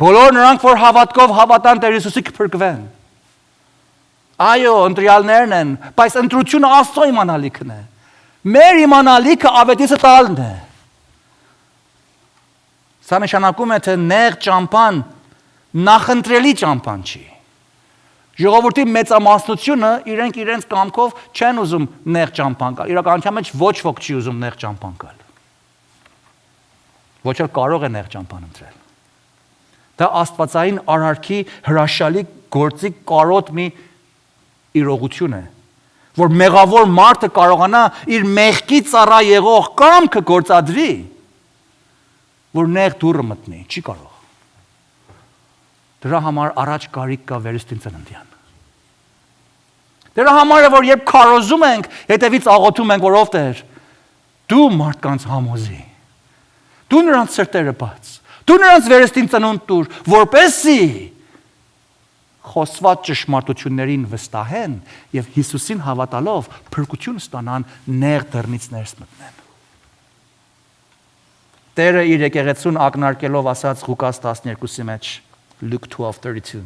Բոլոր նրանք, որ հավատքով հավատան Տեր Հիսուսի կփրկվեն։ Այո, ընտրյալներն են, բայց ընտրությունը Աստծո իմանալիքն է։ Մեր իմանալիքը ավետիսը տալն է։ Սա նշանակում է, թե նեղ ճամփան նախընտրելի ճամփան չի։ Ժողովրդի մեծամասնությունը իրենց կամքով չեն ուզում նեղ ճամփան գալ։ Իրականության մեջ ոչ ոք չի ուզում նեղ ճամփան գալ։ Ոչ էլ կարող է նեղ ճամփան ընտրել։ Դա աստվածային արարքի հրաշալի գործի կարոտ մի իրողություն է, որ մեղավոր մարդը կարողանա իր մեղքի ծառա եղող կամքը գործադրի, որ նեղ դուռը մտնի, չի կարող։ Դրա համար առաջ կարիք կա վերստին ծննդյան։ Դրա համար է, որ երբ քարոզում ենք, հետևից աղոթում ենք, որ ով Տեր, դու մարդկանց համոզի, դու նրանց սրտերը բաց, դու նրանց վերստին ծնունդ տուր, որպեսզի խոսված ճշմարտություններին վստահեն եւ Հիսուսին հավատալով փրկություն ստանան, նեղ դռնից ներս մտնեն։ Տերը իր եկեղեցուն ակնարկելով ասաց Ղուկաս 12-ի մեջ, Luke 12:32.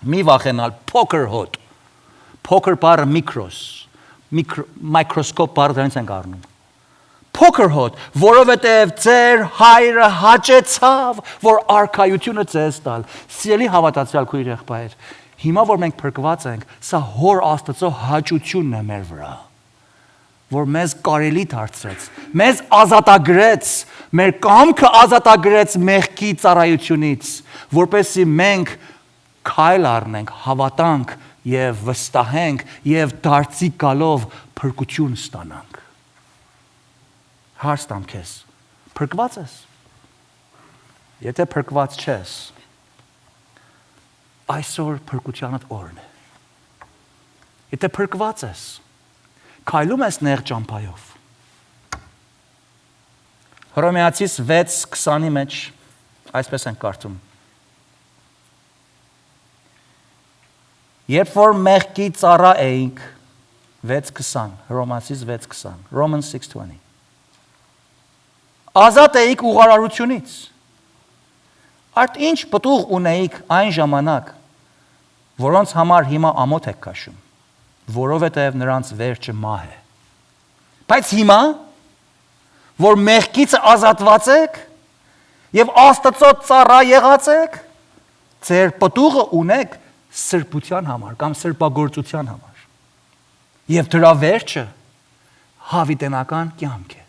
Մի վախենալ, փոքր հոտ, փոքր բառը միկրոս, միկրոսկոպ բառը դրանից ենք առնում։ փոքր հոտ, որովհետև ձեր հայրը հաճեցավ, որ արքայությունը ձեզ տալ։ Սիրելի հավատացյալ քույր եղբայր, հիմա որ մենք փրկված ենք, սա հոր Աստծո հաճությունն է մեր վրա, որ մեզ կարելի դարձրեց, մեզ ազատագրեց, մեր կամքը ազատագրեց մեղքի ծառայությունից, որպեսզի մենք քայլ առնենք, հավատանք եւ վստահենք եւ դարձի գալով փրկություն ստանանք։ Հարց տամ քեզ, փրկված ես։ Եթե փրկված չես, այսօր փրկությանդ օրն է։ Եթե փրկված ես, քայլում ես նեղ ճամփայով։ Հռոմեացիս 6:20-ի մեջ այսպես են կարդում. Երբ որ մեղքի ծառա էինք, 6:20, Հռոմեացիս 6:20, Romans 6:20, ազատ էիք ուղարարությունից, արդ ինչ պտուղ ունեիք այն ժամանակ, որոնց համար հիմա ամոթ եք քաշում, որովհետև նրանց վերջը մահ է։ Բայց հիմա, որ մեղքից ազատված եք եւ Աստծո ծառա եղած եք, ձեր պտուղը ունեք սրբության համար կամ սրբագործության համար։ Եվ դրա վերջը հավիտենական կյանք է։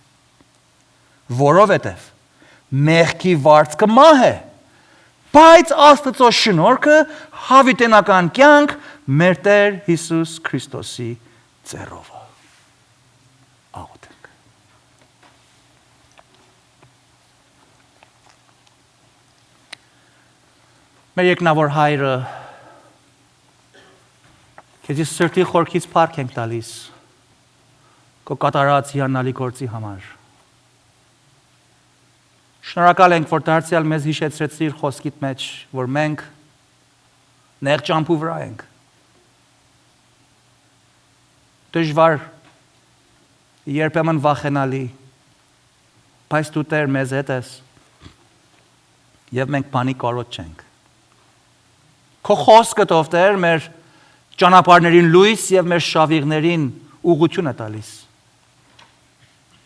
Որովհետև մեղքի վարձքը մահ է, բայց Աստծո շնորհքը հավիտենական կյանք մեր Տեր Հիսուս Քրիստոսի ծերով։ Աղոթենք։ Մեր երկնավոր Հայրը, քեզ սրտի խորքից փառք ենք տալիս քո կատարած հիանալի գործի համար։ Շնորհակալ ենք, որ դարձյալ մեզ հիշեցրեցիր խոսքիդ մեջ, որ մենք նեղ ճամփու վրա ենք։ Դժվար, երբեմն վախենալի, բայց դու Տեր մեզ հետ ես եւ մենք բանի կարոտ չենք։ Քո խոսքդ ով Տեր մեր ճանապարհներին լույս եւ մեր շավիղներին ուղղություն է տալիս։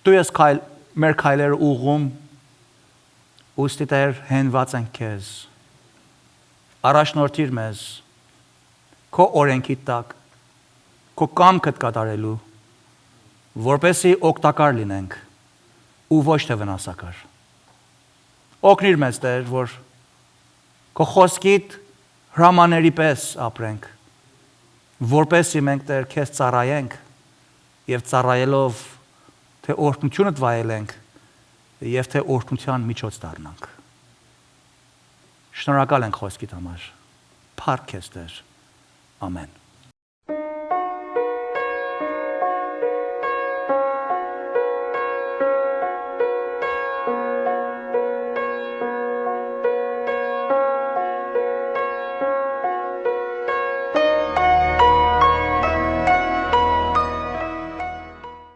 Դու ես մեր քայլերը ուղղում, ուստի Տեր հենված ենք քեզ, առաջնորդիր մեզ, քո օրենքի տակ, քո կամքդ կատարելու, որպեսզի օգտակար լինենք ու ոչ թե վնասակար։ Օգնիր մեզ Տեր, որ քո խոսքիդ հրամաների պես ապրենք, որպեսզի մենք Տեր քեզ ծառայենք եւ ծառայելով թե օրհնությունդ վայելենք եւ թե օրհնության միջոց դառնանք։ Շնորհակալ ենք խոսքիդ համար։ Փառք քեզ Տեր։ Ամեն։